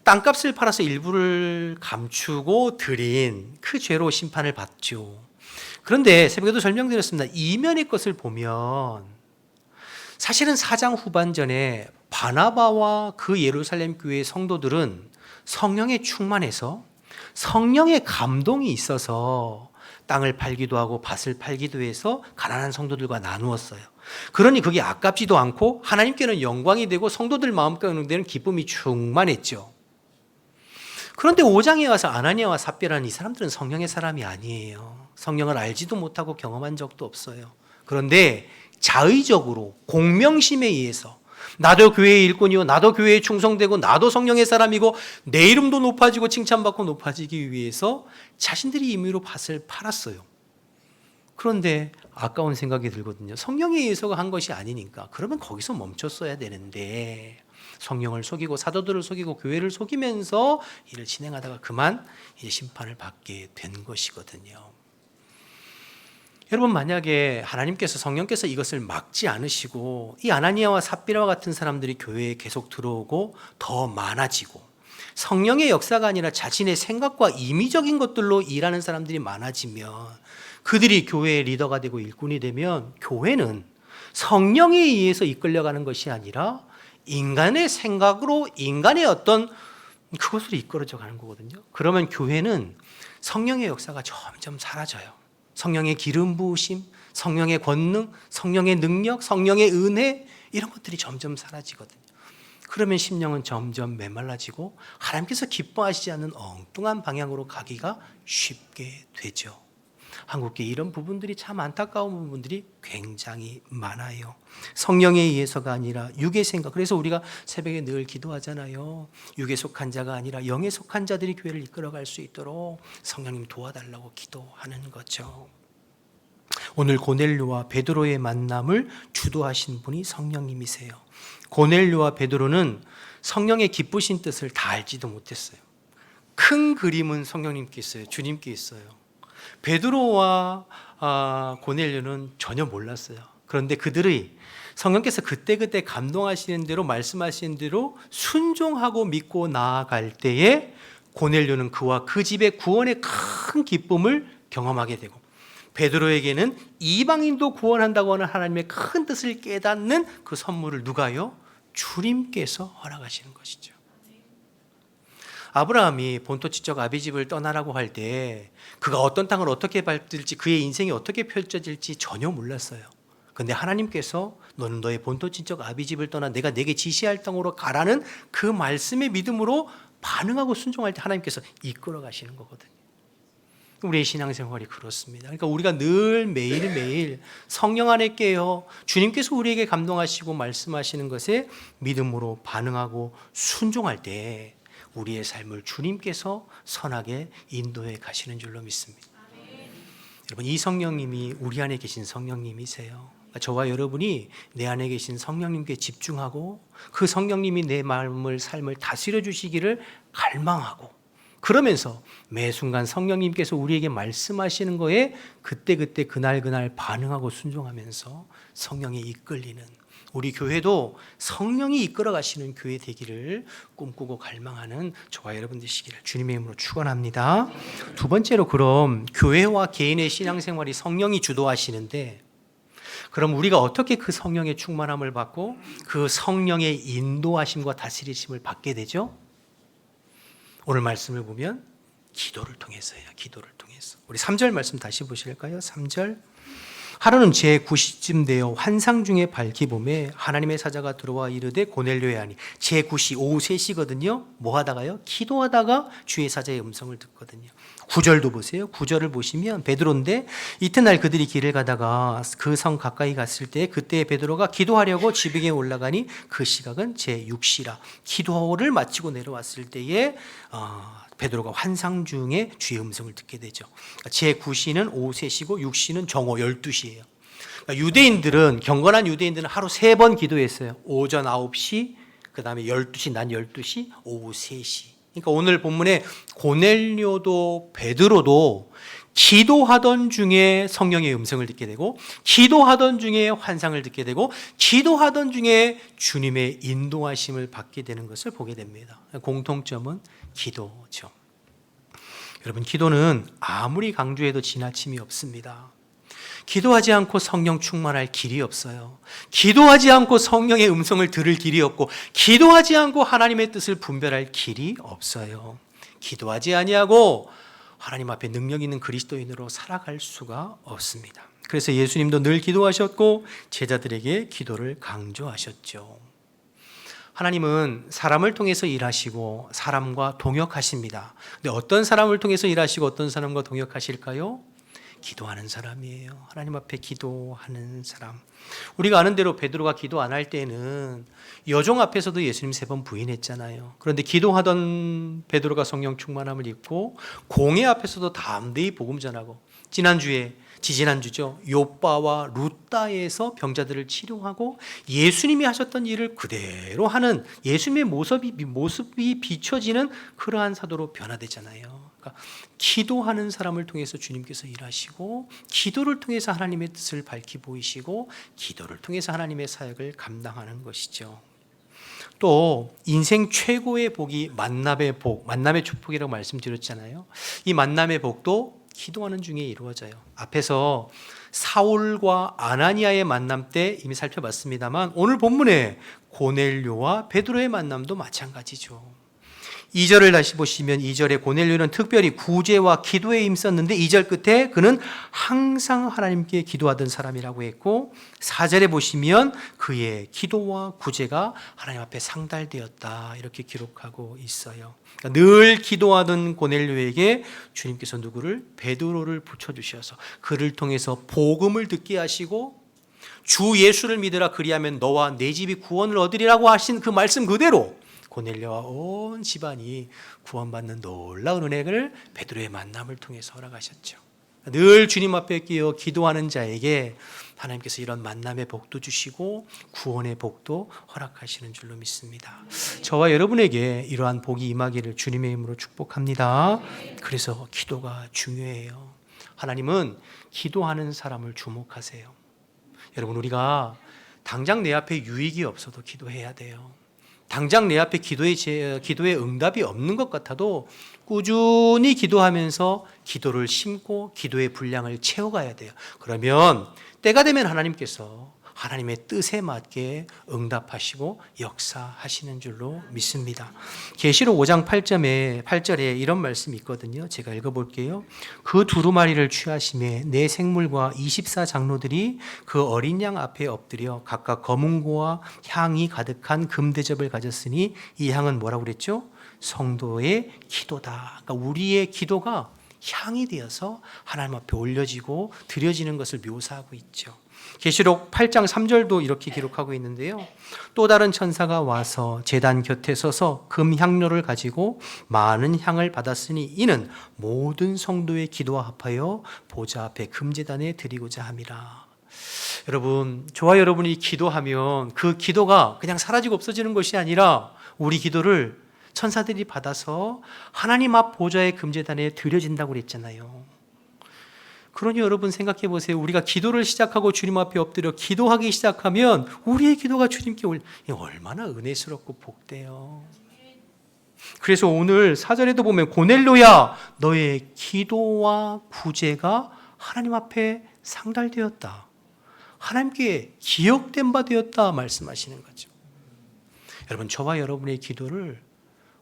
땅값을 팔아서 일부를 감추고 드린 그 죄로 심판을 받죠. 그런데 새벽에도 설명드렸습니다. 이면의 것을 보면 사실은 4장 후반전에 바나바와 그 예루살렘 교회의 성도들은 성령에 충만해서 성령의 감동이 있어서 땅을 팔기도 하고 밭을 팔기도 해서 가난한 성도들과 나누었어요. 그러니 그게 아깝지도 않고 하나님께는 영광이 되고 성도들 마음 가운데는 기쁨이 충만했죠. 그런데 5장에 와서 아나니아와 삽비라는 이 사람들은 성령의 사람이 아니에요. 성령을 알지도 못하고 경험한 적도 없어요. 그런데 자의적으로 공명심에 의해서 나도 교회의 일꾼이요, 나도 교회에 충성되고 나도 성령의 사람이고 내 이름도 높아지고 칭찬받고 높아지기 위해서 자신들이 임의로 밭을 팔았어요. 그런데 아까운 생각이 들거든요. 성령에 의해서가 한 것이 아니니까 그러면 거기서 멈췄어야 되는데 성령을 속이고 사도들을 속이고 교회를 속이면서 일을 진행하다가 그만 이제 심판을 받게 된 것이거든요. 여러분, 만약에 하나님께서 성령께서 이것을 막지 않으시고 이 아나니아와 삽비라와 같은 사람들이 교회에 계속 들어오고 더 많아지고 성령의 역사가 아니라 자신의 생각과 임의적인 것들로 일하는 사람들이 많아지면, 그들이 교회의 리더가 되고 일꾼이 되면 교회는 성령에 의해서 이끌려가는 것이 아니라 인간의 생각으로 인간의 어떤 그것으로 이끌어져 가는 거거든요. 그러면 교회는 성령의 역사가 점점 사라져요. 성령의 기름 부으심, 성령의 권능, 성령의 능력, 성령의 은혜, 이런 것들이 점점 사라지거든요. 그러면 심령은 점점 메말라지고 하나님께서 기뻐하시지 않는 엉뚱한 방향으로 가기가 쉽게 되죠. 한국교회 이런 부분들이 참 안타까운 부분들이 굉장히 많아요. 성령에 의해서가 아니라 육의 생각. 그래서 우리가 새벽에 늘 기도하잖아요. 육에 속한 자가 아니라 영에 속한 자들이 교회를 이끌어갈 수 있도록 성령님 도와달라고 기도하는 거죠. 오늘 고넬료와 베드로의 만남을 주도하신 분이 성령님이세요. 고넬료와 베드로는 성령의 기쁘신 뜻을 다 알지도 못했어요. 큰 그림은 성령님께 있어요. 주님께 있어요. 베드로와 고넬료는 전혀 몰랐어요. 그런데 그들의 성령께서 그때그때 감동하시는 대로 말씀하시는 대로 순종하고 믿고 나아갈 때에 고넬료는 그와 그 집의 구원의 큰 기쁨을 경험하게 되고, 베드로에게는 이방인도 구원한다고 하는 하나님의 큰 뜻을 깨닫는 그 선물을 누가요? 주님께서 허락하시는 것이죠. 아브라함이 본토지적 아비집을 떠나라고 할 때 그가 어떤 땅을 어떻게 밟을지, 그의 인생이 어떻게 펼쳐질지 전혀 몰랐어요. 그런데 하나님께서 너는 너의 본토지적 아비집을 떠나 내가 내게 지시할 땅으로 가라는 그 말씀의 믿음으로 반응하고 순종할 때 하나님께서 이끌어 가시는 거거든요. 우리의 신앙생활이 그렇습니다. 그러니까 우리가 늘 매일매일 성령 안에 깨어 주님께서 우리에게 감동하시고 말씀하시는 것에 믿음으로 반응하고 순종할 때 우리의 삶을 주님께서 선하게 인도해 가시는 줄로 믿습니다. 여러분, 이 성령님이 우리 안에 계신 성령님이세요. 저와 여러분이 내 안에 계신 성령님께 집중하고 그 성령님이 내 마음을, 삶을 다스려 주시기를 갈망하고, 그러면서 매 순간 성령님께서 우리에게 말씀하시는 거에 그때그때 그날 반응하고 순종하면서 성령에 이끌리는, 우리 교회도 성령이 이끌어 가시는 교회 되기를 꿈꾸고 갈망하는 저와 여러분 되시기를 주님의 이름으로 축원합니다. 두 번째로, 그럼 교회와 개인의 신앙생활이 성령이 주도하시는데, 그럼 우리가 어떻게 그 성령의 충만함을 받고 그 성령의 인도하심과 다스리심을 받게 되죠? 오늘 말씀을 보면 기도를 통해서예요. 기도를 통해서. 우리 3절 말씀 다시 보실까요? 3절. 하루는 제9시쯤 되어 환상 중에 밝히 봄에 하나님의 사자가 들어와 이르되 고넬료에 하니, 제9시 오후 3시거든요. 뭐 하다가요? 기도하다가 주의 사자의 음성을 듣거든요. 9절도 보세요. 9절을 보시면 베드로인데, 이튿날 그들이 길을 가다가 그 성 가까이 갔을 때 그때 베드로가 기도하려고 지붕에 올라가니 그 시각은 제6시라. 기도를 마치고 내려왔을 때에 베드로가 환상 중에 주의 음성을 듣게 되죠. 제9시는 오후 3시고 6시는 정오 12시예요. 유대인들은, 경건한 유대인들은 하루 3번 기도했어요. 오전 9시, 그 다음에 12시, 낮 12시, 오후 3시. 그러니까 오늘 본문에 고넬료도 베드로도 기도하던 중에 성령의 음성을 듣게 되고, 기도하던 중에 환상을 듣게 되고, 기도하던 중에 주님의 인도하심을 받게 되는 것을 보게 됩니다. 공통점은 기도죠. 여러분, 기도는 아무리 강조해도 지나침이 없습니다. 기도하지 않고 성령 충만할 길이 없어요. 기도하지 않고 성령의 음성을 들을 길이 없고, 기도하지 않고 하나님의 뜻을 분별할 길이 없어요. 기도하지 아니하고 하나님 앞에 능력 있는 그리스도인으로 살아갈 수가 없습니다. 그래서 예수님도 늘 기도하셨고 제자들에게 기도를 강조하셨죠. 하나님은 사람을 통해서 일하시고 사람과 동역하십니다. 근데 어떤 사람을 통해서 일하시고 어떤 사람과 동역하실까요? 기도하는 사람이에요. 하나님 앞에 기도하는 사람. 우리가 아는 대로 베드로가 기도 안 할 때는 여종 앞에서도 예수님 3번 부인했잖아요. 그런데 기도하던 베드로가 성령 충만함을 입고 공회 앞에서도 담대히 복음 전하고, 지지난주죠. 욥바와 룻다에서 병자들을 치료하고 예수님이 하셨던 일을 그대로 하는, 예수님의 모습이 비춰지는 그러한 사도로 변화되잖아요. 그러니까 기도하는 사람을 통해서 주님께서 일하시고, 기도를 통해서 하나님의 뜻을 밝히 보이시고, 기도를 통해서 하나님의 사역을 감당하는 것이죠. 또 인생 최고의 복이 만남의 복, 만남의 축복이라고 말씀드렸잖아요. 이 만남의 복도 기도하는 중에 이루어져요. 앞에서 사울과 아나니아의 만남 때 이미 살펴봤습니다만, 오늘 본문에 고넬료와 베드로의 만남도 마찬가지죠. 2절을 다시 보시면 2절에 고넬료는 특별히 구제와 기도에 힘썼는데 2절 끝에 그는 항상 하나님께 기도하던 사람이라고 했고 4절에 보시면 그의 기도와 구제가 하나님 앞에 상달되었다 이렇게 기록하고 있어요. 그러니까 늘 기도하던 고넬료에게 주님께서 누구를? 베드로를 붙여주셔서 그를 통해서 복음을 듣게 하시고 주 예수를 믿으라 그리하면 너와 내 집이 구원을 얻으리라고 하신 그 말씀 그대로 고넬료와 온 집안이 구원받는 놀라운 은혜를 베드로의 만남을 통해서 허락하셨죠. 늘 주님 앞에 끼어 기도하는 자에게 하나님께서 이런 만남의 복도 주시고 구원의 복도 허락하시는 줄로 믿습니다. 저와 여러분에게 이러한 복이 임하기를 주님의 이름으로 축복합니다. 그래서 기도가 중요해요. 하나님은 기도하는 사람을 주목하세요. 여러분, 우리가 당장 내 앞에 유익이 없어도 기도해야 돼요. 당장 내 앞에 기도의 응답이 없는 것 같아도 꾸준히 기도하면서 기도를 심고 기도의 분량을 채워가야 돼요. 그러면 때가 되면 하나님께서 하나님의 뜻에 맞게 응답하시고 역사하시는 줄로 믿습니다. 계시록 5장 8절에 이런 말씀이 있거든요. 제가 읽어볼게요. 그 두루마리를 취하심에 내 생물과 24장로들이 그 어린 양 앞에 엎드려 각각 검은고와 향이 가득한 금대접을 가졌으니 이 향은 뭐라고 그랬죠? 성도의 기도다. 그러니까 우리의 기도가 향이 되어서 하나님 앞에 올려지고 드려지는 것을 묘사하고 있죠. 계시록 8장 3절도 이렇게 기록하고 있는데요. 또 다른 천사가 와서 제단 곁에 서서 금향료를 가지고 많은 향을 받았으니 이는 모든 성도의 기도와 합하여 보좌 앞에 금제단에 드리고자 함이라. 여러분, 저와 여러분이 기도하면 그 기도가 그냥 사라지고 없어지는 것이 아니라 우리 기도를 천사들이 받아서 하나님 앞 보좌의 금제단에 드려진다고 그랬잖아요. 그러니 여러분 생각해 보세요. 우리가 기도를 시작하고 주님 앞에 엎드려 기도하기 시작하면 우리의 기도가 주님께 얼마나 은혜스럽고 복돼요. 그래서 오늘 사절에도 보면 고넬료야 너의 기도와 구제가 하나님 앞에 상달되었다. 하나님께 기억된 바 되었다 말씀하시는 거죠. 여러분, 저와 여러분의 기도를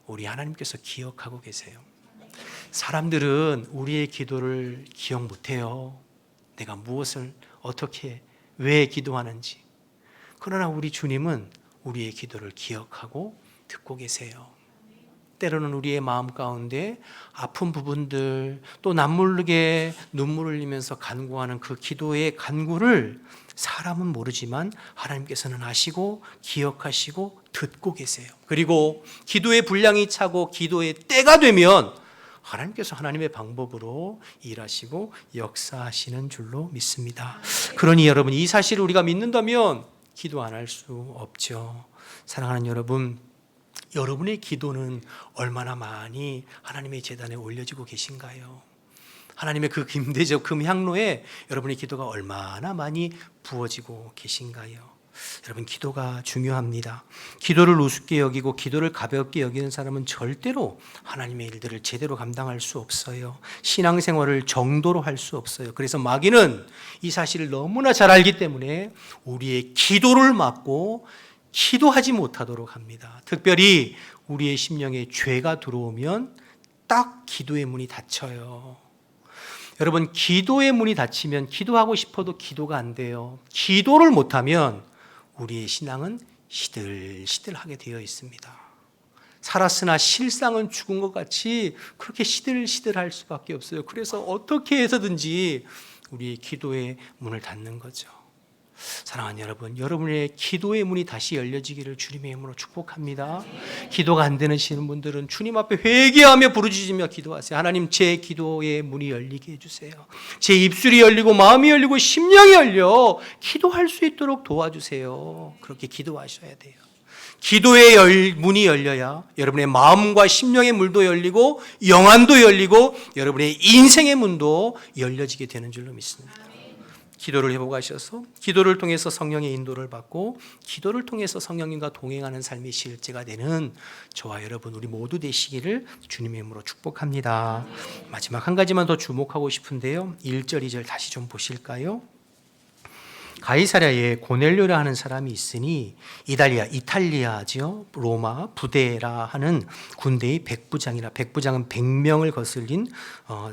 우리 하나님께서 기억하고 계세요. 사람들은 우리의 기도를 기억 못해요. 내가 무엇을 어떻게 왜 기도하는지. 그러나 우리 주님은 우리의 기도를 기억하고 듣고 계세요. 때로는 우리의 마음 가운데 아픈 부분들 또 남모르게 눈물을 흘리면서 간구하는 그 기도의 간구를 사람은 모르지만 하나님께서는 아시고 기억하시고 듣고 계세요. 그리고 기도의 분량이 차고 기도의 때가 되면 하나님께서 하나님의 방법으로 일하시고 역사하시는 줄로 믿습니다. 그러니 여러분, 이 사실을 우리가 믿는다면 기도 안 할 수 없죠. 사랑하는 여러분, 여러분의 기도는 얼마나 많이 하나님의 제단에 올려지고 계신가요? 하나님의 그 금대접 금향로에 여러분의 기도가 얼마나 많이 부어지고 계신가요? 여러분, 기도가 중요합니다. 기도를 우습게 여기고 기도를 가볍게 여기는 사람은 절대로 하나님의 일들을 제대로 감당할 수 없어요. 신앙생활을 정도로 할 수 없어요. 그래서 마귀는 이 사실을 너무나 잘 알기 때문에 우리의 기도를 막고 기도하지 못하도록 합니다. 특별히 우리의 심령에 죄가 들어오면 딱 기도의 문이 닫혀요. 여러분, 기도의 문이 닫히면 기도하고 싶어도 기도가 안 돼요. 기도를 못하면 우리의 신앙은 시들시들하게 되어 있습니다. 살았으나 실상은 죽은 것 같이 그렇게 시들시들할 수밖에 없어요. 그래서 어떻게 해서든지 우리의 기도의 문을 닫는 거죠. 사랑하는 여러분, 여러분의 기도의 문이 다시 열려지기를 주님의 이름으로 축복합니다. 기도가 안 되시는 분들은 주님 앞에 회개하며 부르짖으며 기도하세요. 하나님, 제 기도의 문이 열리게 해주세요. 제 입술이 열리고 마음이 열리고 심령이 열려 기도할 수 있도록 도와주세요. 그렇게 기도하셔야 돼요. 기도의 문이 열려야 여러분의 마음과 심령의 문도 열리고 영안도 열리고 여러분의 인생의 문도 열려지게 되는 줄로 믿습니다. 기도를 회복하셔서 기도를 통해서 성령의 인도를 받고 기도를 통해서 성령님과 동행하는 삶이 실제가 되는 저와 여러분 우리 모두 되시기를 주님의 이름으로 축복합니다. 마지막 한 가지만 더 주목하고 싶은데요. 1절 2절 다시 좀 보실까요? 가이사랴에 고넬료라 하는 사람이 있으니 이탈리아죠. 로마 부대라 하는 군대의 백부장은 100명을 거슬린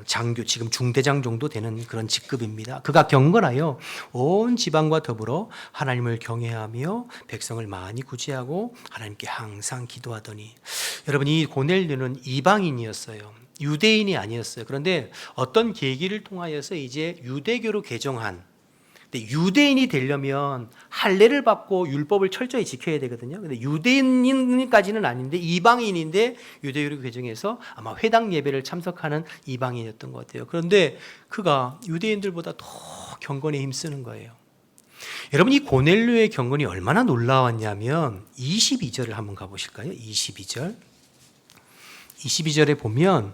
장교, 지금 중대장 정도 되는 그런 직급입니다. 그가 경건하여 온 지방과 더불어 하나님을 경외하며 백성을 많이 구제하고 하나님께 항상 기도하더니, 여러분, 이 고넬료는 이방인이었어요. 유대인이 아니었어요. 그런데 어떤 계기를 통하여서 이제 유대교로 개종한, 근데 유대인이 되려면 할례를 받고 율법을 철저히 지켜야 되거든요. 근데 유대인까지는 아닌데 이방인인데 유대교로 개종해서 아마 회당 예배를 참석하는 이방인이었던 것 같아요. 그런데 그가 유대인들보다 더 경건에 힘쓰는 거예요. 여러분, 이 고넬료의 경건이 얼마나 놀라웠냐면 22절을 한번 가보실까요? 22절에 보면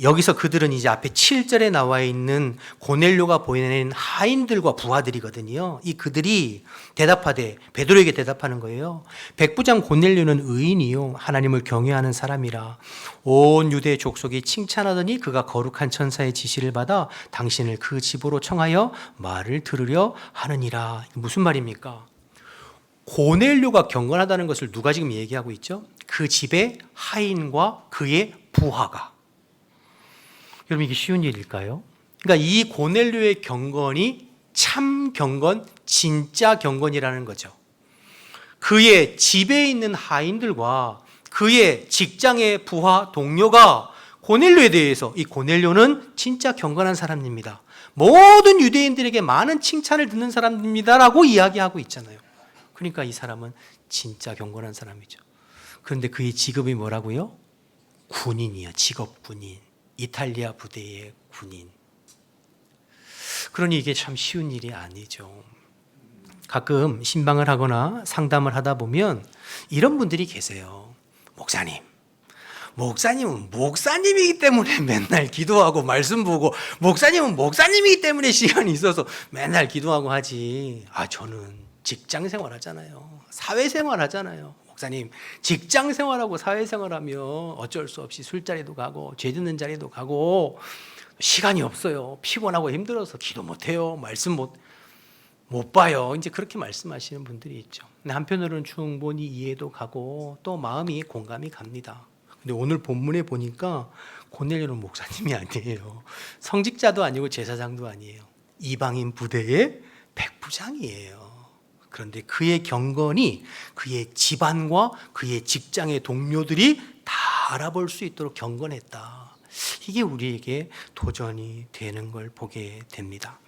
여기서 그들은 이제 앞에 7절에 나와 있는 고넬료가 보내는 하인들과 부하들이거든요. 이 그들이 대답하되, 베드로에게 대답하는 거예요. 백부장 고넬료는 의인이요 하나님을 경외하는 사람이라 온 유대 족속이 칭찬하더니 그가 거룩한 천사의 지시를 받아 당신을 그 집으로 청하여 말을 들으려 하느니라. 무슨 말입니까? 고넬료가 경건하다는 것을 누가 지금 얘기하고 있죠? 그 집의 하인과 그의 부하가. 여러분, 이게 쉬운 일일까요? 그러니까 이 고넬료의 경건이 참 경건, 진짜 경건이라는 거죠. 그의 집에 있는 하인들과 그의 직장의 부하, 동료가 고넬료에 대해서, 이 고넬료는 진짜 경건한 사람입니다, 모든 유대인들에게 많은 칭찬을 듣는 사람입니다라고 이야기하고 있잖아요. 그러니까 이 사람은 진짜 경건한 사람이죠. 그런데 그의 직업이 뭐라고요? 군인이요. 직업 군인. 이탈리아 부대의 군인. 그러니 이게 참 쉬운 일이 아니죠. 가끔 신방을 하거나 상담을 하다 보면 이런 분들이 계세요. 목사님은 목사님이기 때문에 맨날 기도하고 말씀 보고, 목사님은 목사님이기 때문에 시간이 있어서 맨날 기도하고 하지. 저는 직장 생활 하잖아요. 사회생활 하잖아요. 목사님, 직장 생활하고 사회생활하며 어쩔 수 없이 술자리도 가고 죄 듣는 자리도 가고 시간이 없어요. 피곤하고 힘들어서 기도 못해요. 말씀 못 봐요. 이제 그렇게 말씀하시는 분들이 있죠. 근데 한편으로는 충분히 이해도 가고 또 마음이 공감이 갑니다. 근데 오늘 본문에 보니까 고넬료는 목사님이 아니에요. 성직자도 아니고 제사장도 아니에요. 이방인 부대의 백부장이에요. 그런데 그의 경건이 그의 집안과 그의 직장의 동료들이 다 알아볼 수 있도록 경건했다. 이게 우리에게 도전이 되는 걸 보게 됩니다.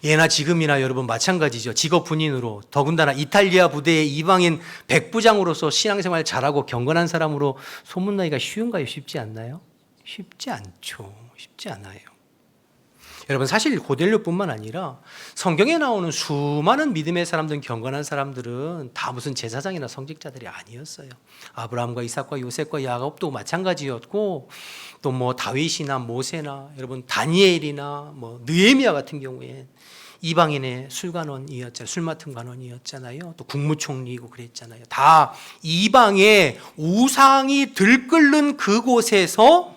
예나 지금이나 여러분 마찬가지죠. 직업 군인으로, 더군다나 이탈리아 부대의 이방인 백부장으로서 신앙생활 잘하고 경건한 사람으로 소문나기가 쉬운가요? 쉽지 않나요? 쉽지 않죠. 쉽지 않아요. 여러분, 사실 고넬료뿐만 아니라 성경에 나오는 수많은 믿음의 사람들, 경건한 사람들은 다 무슨 제사장이나 성직자들이 아니었어요. 아브라함과 이삭과 요셉과 야곱도 마찬가지였고, 또 뭐 다윗이나 모세나, 여러분 다니엘이나 뭐 느헤미야 같은 경우에 이방인의 술 맡은 관원이었잖아요. 또 국무총리이고 그랬잖아요. 다 이방의 우상이 들끓는 그곳에서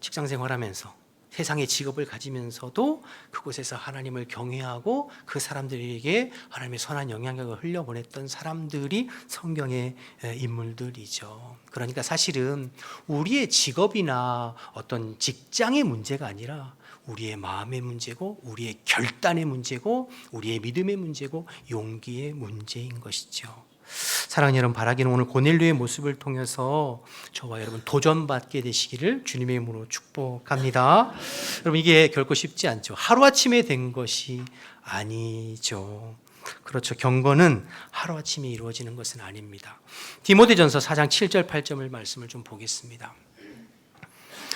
직장 생활하면서 세상의 직업을 가지면서도 그곳에서 하나님을 경외하고 그 사람들에게 하나님의 선한 영향력을 흘려보냈던 사람들이 성경의 인물들이죠. 그러니까 사실은 우리의 직업이나 어떤 직장의 문제가 아니라 우리의 마음의 문제고, 우리의 결단의 문제고, 우리의 믿음의 문제고, 용기의 문제인 것이죠. 사랑하는 여러분, 바라기는 오늘 고넬료의 모습을 통해서 저와 여러분 도전받게 되시기를 주님의 이름으로 축복합니다. 여러분, 이게 결코 쉽지 않죠. 하루아침에 된 것이 아니죠. 그렇죠. 경건은 하루아침에 이루어지는 것은 아닙니다. 디모데전서 4장 7절 8절을 말씀을 좀 보겠습니다.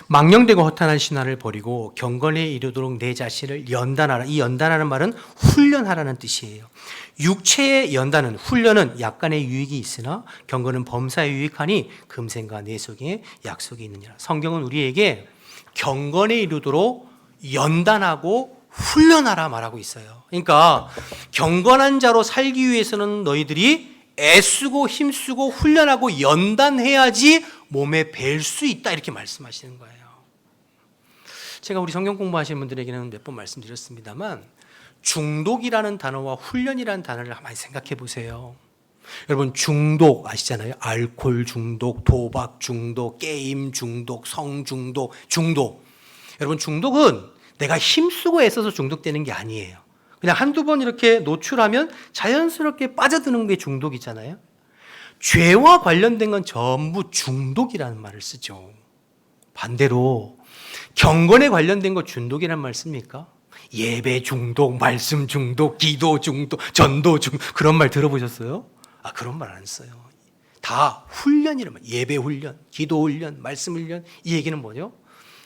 망령되고 허탄한 신화를 버리고 경건에 이르도록 내 자신을 연단하라. 이 연단하는 말은 훈련하라는 뜻이에요. 육체의 연단은, 훈련은 약간의 유익이 있으나 경건은 범사에 유익하니 금생과 내 속에 약속이 있느니라. 성경은 우리에게 경건에 이르도록 연단하고 훈련하라 말하고 있어요. 그러니까 경건한 자로 살기 위해서는 너희들이 애쓰고 힘쓰고 훈련하고 연단해야지 몸에 뵐 수 있다, 이렇게 말씀하시는 거예요. 제가 우리 성경 공부하시는 분들에게는 몇 번 말씀드렸습니다만 중독이라는 단어와 훈련이라는 단어를 한번 생각해 보세요. 여러분 중독 아시잖아요. 알코올 중독, 도박 중독, 게임 중독, 성 중독, 중독. 여러분 중독은 내가 힘쓰고 애써서 중독되는 게 아니에요. 그냥 한두 번 이렇게 노출하면 자연스럽게 빠져드는 게 중독이잖아요. 죄와 관련된 건 전부 중독이라는 말을 쓰죠. 반대로 경건에 관련된 거 중독이라는 말 씁니까? 예배 중독, 말씀 중독, 기도 중독, 전도 중독 그런 말 들어보셨어요? 그런 말 안 써요. 다 훈련이란 말. 예배 훈련, 기도 훈련, 말씀 훈련. 이 얘기는 뭐죠?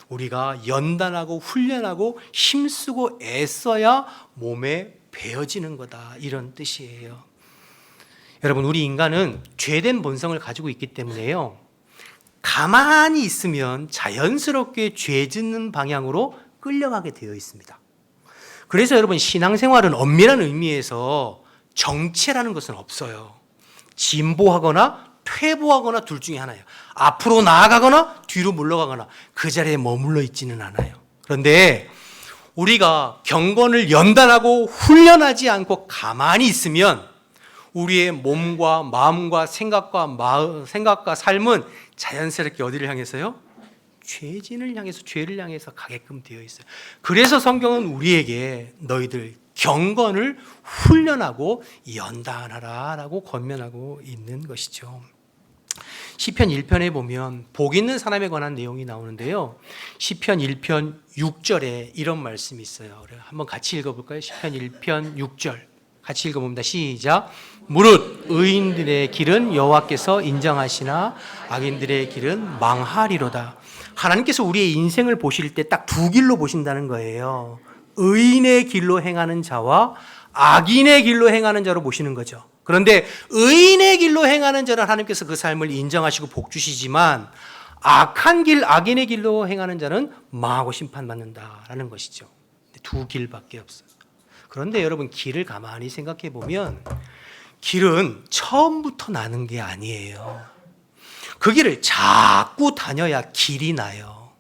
우리가 연단하고 훈련하고 힘쓰고 애써야 몸에 배어지는 거다. 이런 뜻이에요. 여러분 우리 인간은 죄된 본성을 가지고 있기 때문에요. 가만히 있으면 자연스럽게 죄 짓는 방향으로 끌려가게 되어 있습니다. 그래서 여러분 신앙생활은 엄밀한 의미에서 정체라는 것은 없어요. 진보하거나 퇴보하거나 둘 중에 하나예요. 앞으로 나아가거나 뒤로 물러가거나 그 자리에 머물러 있지는 않아요. 그런데 우리가 경건을 연단하고 훈련하지 않고 가만히 있으면 우리의 몸과 마음과 생각과 삶은 자연스럽게 어디를 향해서요? 죄진을 향해서 죄를 향해서 가게끔 되어 있어요. 그래서 성경은 우리에게 너희들 경건을 훈련하고 연단하라라고 권면하고 있는 것이죠. 시편 1편에 보면 복 있는 사람에 관한 내용이 나오는데요. 시편 1편 6절에 이런 말씀이 있어요. 한번 같이 읽어볼까요? 시편 1편 6절 같이 읽어봅니다. 시작. 무릇 의인들의 길은 여호와께서 인정하시나 악인들의 길은 망하리로다. 하나님께서 우리의 인생을 보실 때 딱 두 길로 보신다는 거예요. 의인의 길로 행하는 자와 악인의 길로 행하는 자로 보시는 거죠. 그런데 의인의 길로 행하는 자는 하나님께서 그 삶을 인정하시고 복 주시지만 악한 길, 악인의 길로 행하는 자는 망하고 심판받는다라는 것이죠. 두 길밖에 없어요. 그런데 여러분 길을 가만히 생각해 보면 길은 처음부터 나는 게 아니에요. 그 길을 자꾸 다녀야 길이 나요.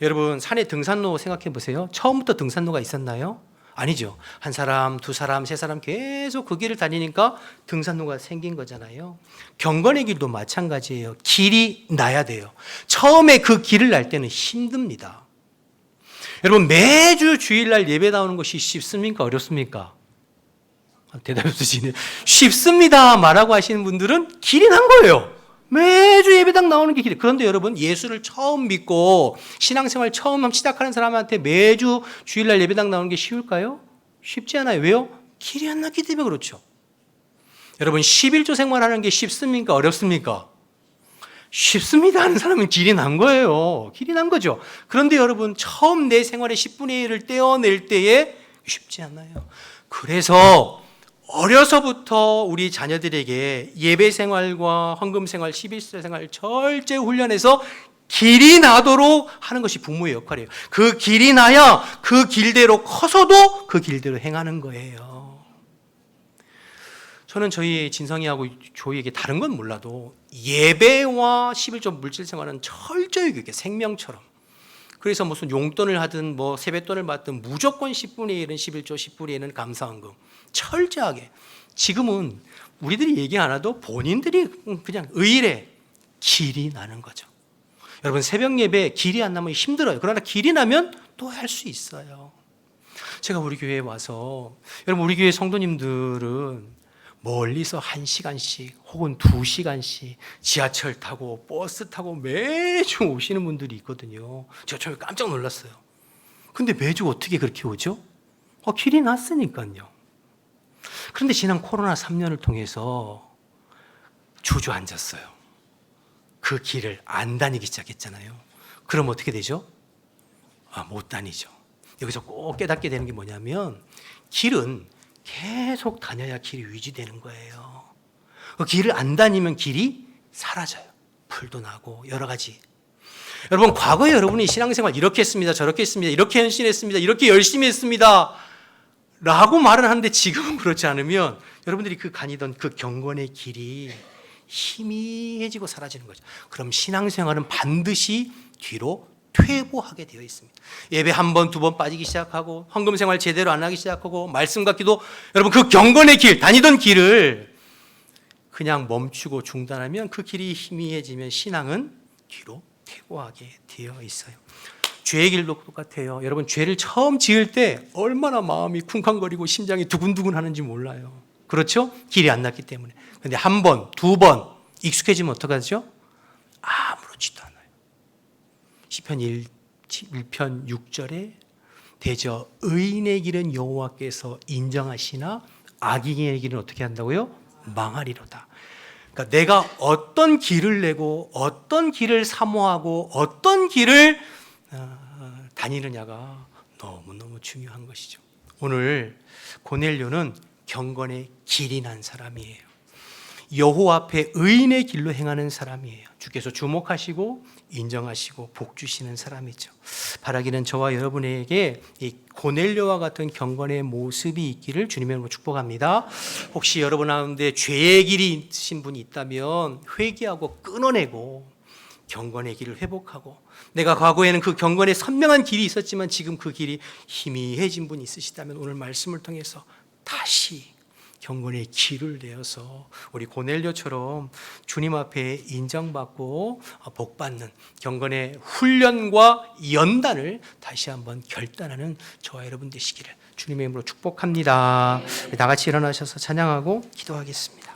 여러분 산에 등산로 생각해 보세요. 처음부터 등산로가 있었나요? 아니죠. 한 사람, 두 사람, 세 사람 계속 그 길을 다니니까 등산로가 생긴 거잖아요. 경건의 길도 마찬가지예요. 길이 나야 돼요. 처음에 그 길을 날 때는 힘듭니다. 여러분 매주 주일날 예배 나오는 것이 쉽습니까? 어렵습니까? 대답이 없으시네요. 쉽습니다 말하고 하시는 분들은 길이 난 거예요. 매주 예배당 나오는 게 길이에요. 그런데 여러분 예수를 처음 믿고 신앙생활 처음 시작하는 사람한테 매주 주일날 예배당 나오는 게 쉬울까요? 쉽지 않아요. 왜요? 길이 안 났기 때문에 그렇죠. 여러분 11조 생활하는 게 쉽습니까? 어렵습니까? 쉽습니다 하는 사람은 길이 난 거예요. 길이 난 거죠. 그런데 여러분 처음 내 생활의 10분의 1을 떼어낼 때에 쉽지 않아요. 그래서 어려서부터 우리 자녀들에게 예배 생활과 헌금 생활, 11조 생활 철저히 훈련해서 길이 나도록 하는 것이 부모의 역할이에요. 그 길이 나야 그 길대로 커서도 그 길대로 행하는 거예요. 저는 저희 진성이하고 조이에게 다른 건 몰라도 예배와 11조 물질 생활은 철저히 그게 생명처럼. 그래서 무슨 용돈을 하든 뭐 세뱃돈을 받든 무조건 10분의 1은 11조, 10분의 1은 감사헌금. 철저하게. 지금은 우리들이 얘기 안 해도 본인들이 그냥 의일에 길이 나는 거죠. 여러분 새벽 예배 길이 안 나면 힘들어요. 그러나 길이 나면 또 할 수 있어요. 제가 우리 교회에 와서 여러분 우리 교회 성도님들은 멀리서 1시간씩 혹은 2시간씩 지하철 타고 버스 타고 매주 오시는 분들이 있거든요. 제가 처음에 깜짝 놀랐어요. 근데 매주 어떻게 그렇게 오죠? 길이 났으니까요. 그런데 지난 코로나 3년을 통해서 주저앉았어요. 그 길을 안 다니기 시작했잖아요. 그럼 어떻게 되죠? 못 다니죠. 여기서 꼭 깨닫게 되는 게 뭐냐면 길은 계속 다녀야 길이 유지되는 거예요. 그 길을 안 다니면 길이 사라져요. 풀도 나고 여러 가지. 여러분 과거에 여러분이 신앙생활 이렇게 했습니다. 저렇게 했습니다. 이렇게 헌신했습니다. 이렇게 열심히 했습니다. 라고 말을 하는데 지금은 그렇지 않으면 여러분들이 그 다니던 그 경건의 길이 희미해지고 사라지는 거죠. 그럼 신앙생활은 반드시 뒤로 퇴보하게 되어 있습니다. 예배 한 번, 두 번 빠지기 시작하고 헌금 생활 제대로 안 하기 시작하고 말씀과 기도, 여러분 그 경건의 길, 다니던 길을 그냥 멈추고 중단하면 그 길이 희미해지면 신앙은 뒤로 퇴보하게 되어 있어요. 죄의 길도 똑같아요. 여러분 죄를 처음 지을 때 얼마나 마음이 쿵쾅거리고 심장이 두근두근 하는지 몰라요. 그렇죠? 길이 안 났기 때문에. 근데 한 번, 두 번 익숙해지면 어떡하죠? 아무렇지도 않아요. 시편 1편 6절에 대저 의인의 길은 여호와께서 인정하시나 악인의 길은 어떻게 한다고요? 망하리로다. 그러니까 내가 어떤 길을 내고 어떤 길을 사모하고 어떤 길을 다니느냐가 너무너무 중요한 것이죠. 오늘 고넬료는 경건의 길이 난 사람이에요. 여호와 앞에 의인의 길로 행하는 사람이에요. 주께서 주목하시고 인정하시고 복 주시는 사람이죠. 바라기는 저와 여러분에게 이 고넬료와 같은 경건의 모습이 있기를 주님의 이름으로 축복합니다. 혹시 여러분 가운데 죄의 길이 있으신 분이 있다면 회개하고 끊어내고 경건의 길을 회복하고, 내가 과거에는 그 경건의 선명한 길이 있었지만 지금 그 길이 희미해진 분이 있으시다면 오늘 말씀을 통해서 다시 경건의 길을 내어서 우리 고넬료처럼 주님 앞에 인정받고 복받는 경건의 훈련과 연단을 다시 한번 결단하는 저와 여러분 되시기를 주님의 이름으로 축복합니다. 다 같이 일어나셔서 찬양하고 기도하겠습니다.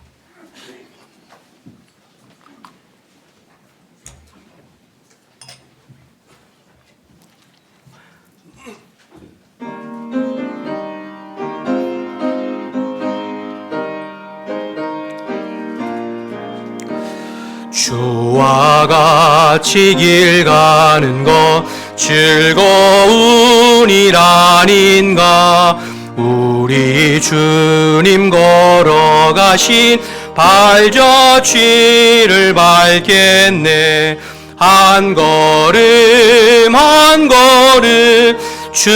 주와 같이 길 가는 것 즐거운 일 아닌가. 우리 주님 걸어가신 발자취를 밟겠네. 한 걸음 한 걸음 주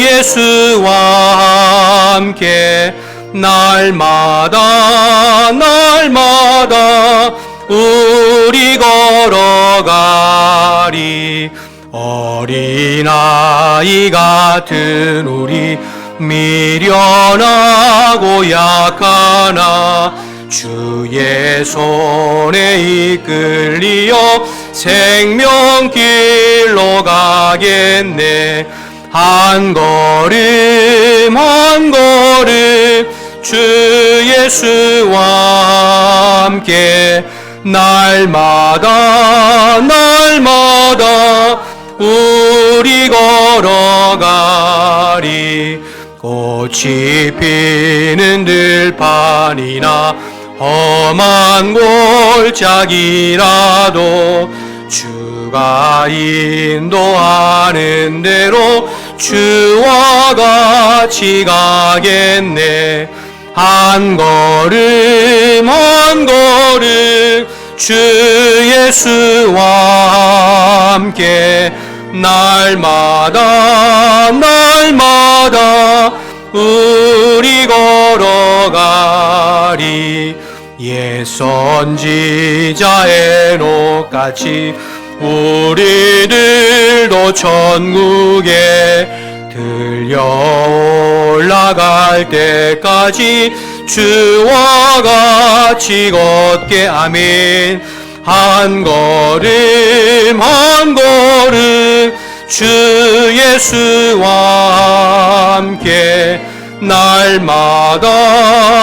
예수와 함께 날마다 날마다 우리 걸어가리. 어린아이 같은 우리 미련하고 약하나 주의 손에 이끌리어 생명길로 가겠네. 한 걸음 한 걸음 주 예수와 함께 날마다 날마다 우리 걸어가리. 꽃이 피는 들판이나 험한 골짜기라도 주가 인도하는 대로 주와 같이 가겠네. 한 걸음 한 걸음 주 예수와 함께 날마다 날마다 우리 걸어가리. 옛 선지자 에녹같이 우리들도 천국에 들려 올라갈 때까지 주와 같이 걷게. 아멘. 한 걸음 한 걸음 주 예수와 함께 날마다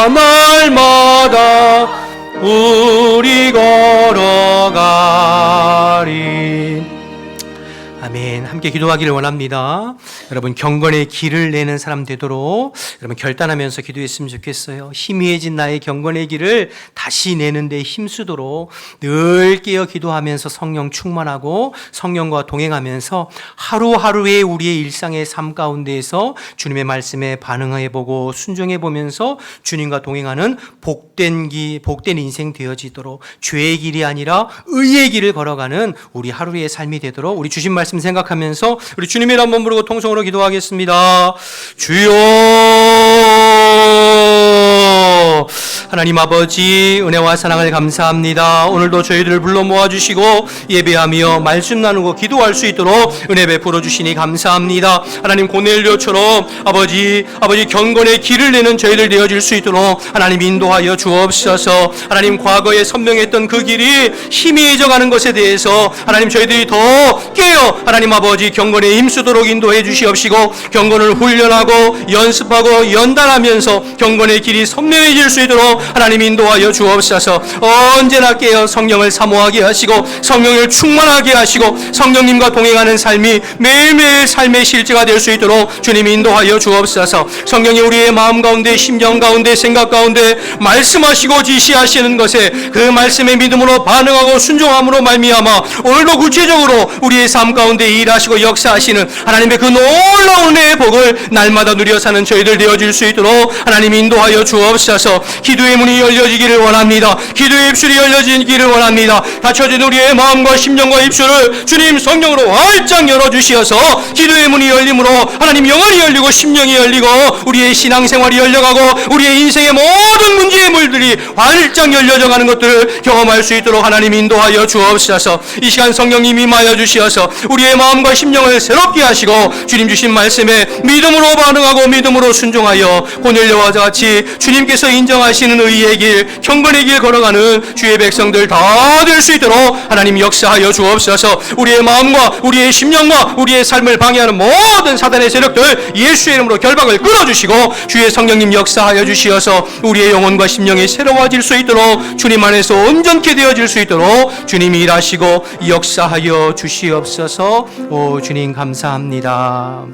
날마다 우리 걸어가리. 아멘. 함께 기도하기를 원합니다. 여러분 경건의 길을 내는 사람 되도록 여러분 결단하면서 기도했으면 좋겠어요. 희미해진 나의 경건의 길을 다시 내는 데 힘쓰도록 늘 깨어 기도하면서 성령 충만하고 성령과 동행하면서 하루하루의 우리의 일상의 삶 가운데에서 주님의 말씀에 반응해보고 순종해보면서 주님과 동행하는 복된 인생 되어지도록 죄의 길이 아니라 의의 길을 걸어가는 우리 하루의 삶이 되도록 우리 주신 말씀 생각하면서 우리 주님의 이름 한번 부르고 통성으로 기도하겠습니다. 주여 하나님 아버지 은혜와 사랑을 감사합니다. 오늘도 저희들을 불러 모아주시고 예배하며 말씀 나누고 기도할 수 있도록 은혜 베풀어 주시니 감사합니다. 하나님 고넬료처럼 아버지 경건의 길을 내는 저희들 되어질 수 있도록 하나님 인도하여 주옵소서. 하나님 과거에 선명했던 그 길이 희미해져가는 것에 대해서 하나님 저희들이 더 깨어 하나님 아버지 경건에 힘쓰도록 인도해 주시옵시고, 경건을 훈련하고 연습하고 연단하면서 경건의 길이 선명해질 수 있도록 하나님 인도하여 주옵소서. 언제나 깨어 성령을 사모하게 하시고 성령을 충만하게 하시고 성령님과 동행하는 삶이 매일매일 삶의 실제가 될 수 있도록 주님 인도하여 주옵소서. 성령이 우리의 마음 가운데 심정 가운데 생각 가운데 말씀하시고 지시하시는 것에 그 말씀의 믿음으로 반응하고 순종함으로 말미암아 오늘도 구체적으로 우리의 삶 가운데 일하시고 역사하시는 하나님의 그 놀라운 은혜의 복을 날마다 누려 사는 저희들 되어질 수 있도록 하나님 인도하여 주옵소서. 기도의 문이 열려지기를 원합니다. 기도의 입술이 열려지기를 원합니다. 닫혀진 우리의 마음과 심령과 입술을 주님 성령으로 활짝 열어주시어서 기도의 문이 열림으로 하나님 영혼이 열리고 심령이 열리고 우리의 신앙생활이 열려가고 우리의 인생의 모든 문제의 물들이 활짝 열려져 가는 것들을 경험할 수 있도록 하나님 인도하여 주옵소서. 이 시간 성령님 임하여 주시어서 우리의 마음과 심령을 새롭게 하시고 주님 주신 말씀에 믿음으로 반응하고 믿음으로 순종하여 고넬료와 같이 주님께서 인정하시는 의의 길, 경건의 길 걸어가는 주의 백성들 다 될 수 있도록 하나님 역사하여 주옵소서. 우리의 마음과 우리의 심령과 우리의 삶을 방해하는 모든 사단의 세력들 예수의 이름으로 결박을 끊어주시고 주의 성령님 역사하여 주시어서 우리의 영혼과 심령이 새로워질 수 있도록 주님 안에서 온전케 되어질 수 있도록 주님이 일하시고 역사하여 주시옵소서. 오 주님 감사합니다.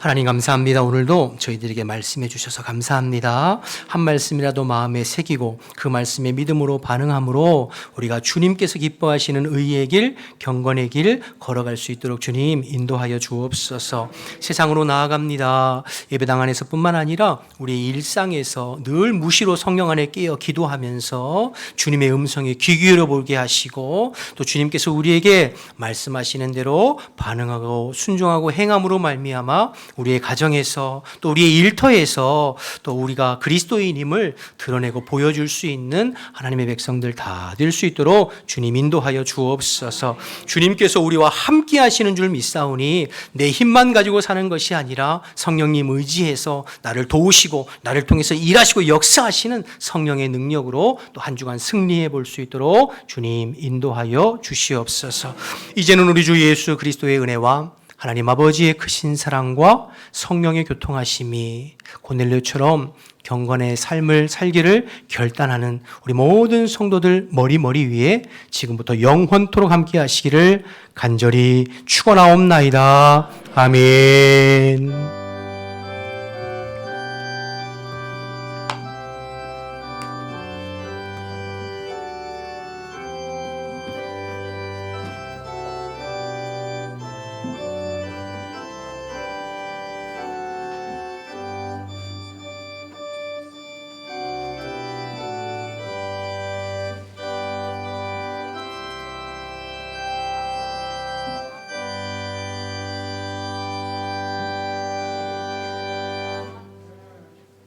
하나님 감사합니다. 오늘도 저희들에게 말씀해 주셔서 감사합니다. 한 말씀이라도 마음에 새기고 그 말씀에 믿음으로 반응함으로 우리가 주님께서 기뻐하시는 의의 길, 경건의 길 걸어갈 수 있도록 주님 인도하여 주옵소서. 세상으로 나아갑니다. 예배당 안에서뿐만 아니라 우리 일상에서 늘 무시로 성령 안에 깨어 기도하면서 주님의 음성에 귀 기울여 보게 하시고 또 주님께서 우리에게 말씀하시는 대로 반응하고 순종하고 행함으로 말미암아 우리의 가정에서 또 우리의 일터에서 또 우리가 그리스도인임을 드러내고 보여줄 수 있는 하나님의 백성들 다 될 수 있도록 주님 인도하여 주옵소서. 주님께서 우리와 함께 하시는 줄 믿사오니 내 힘만 가지고 사는 것이 아니라 성령님 의지해서 나를 도우시고 나를 통해서 일하시고 역사하시는 성령의 능력으로 또 한 주간 승리해 볼 수 있도록 주님 인도하여 주시옵소서. 이제는 우리 주 예수 그리스도의 은혜와 하나님 아버지의 크신 사랑과 성령의 교통하심이 고넬료처럼 경건의 삶을 살기를 결단하는 우리 모든 성도들 머리 위에 지금부터 영원토록 함께 하시기를 간절히 축원하옵나이다. 아멘.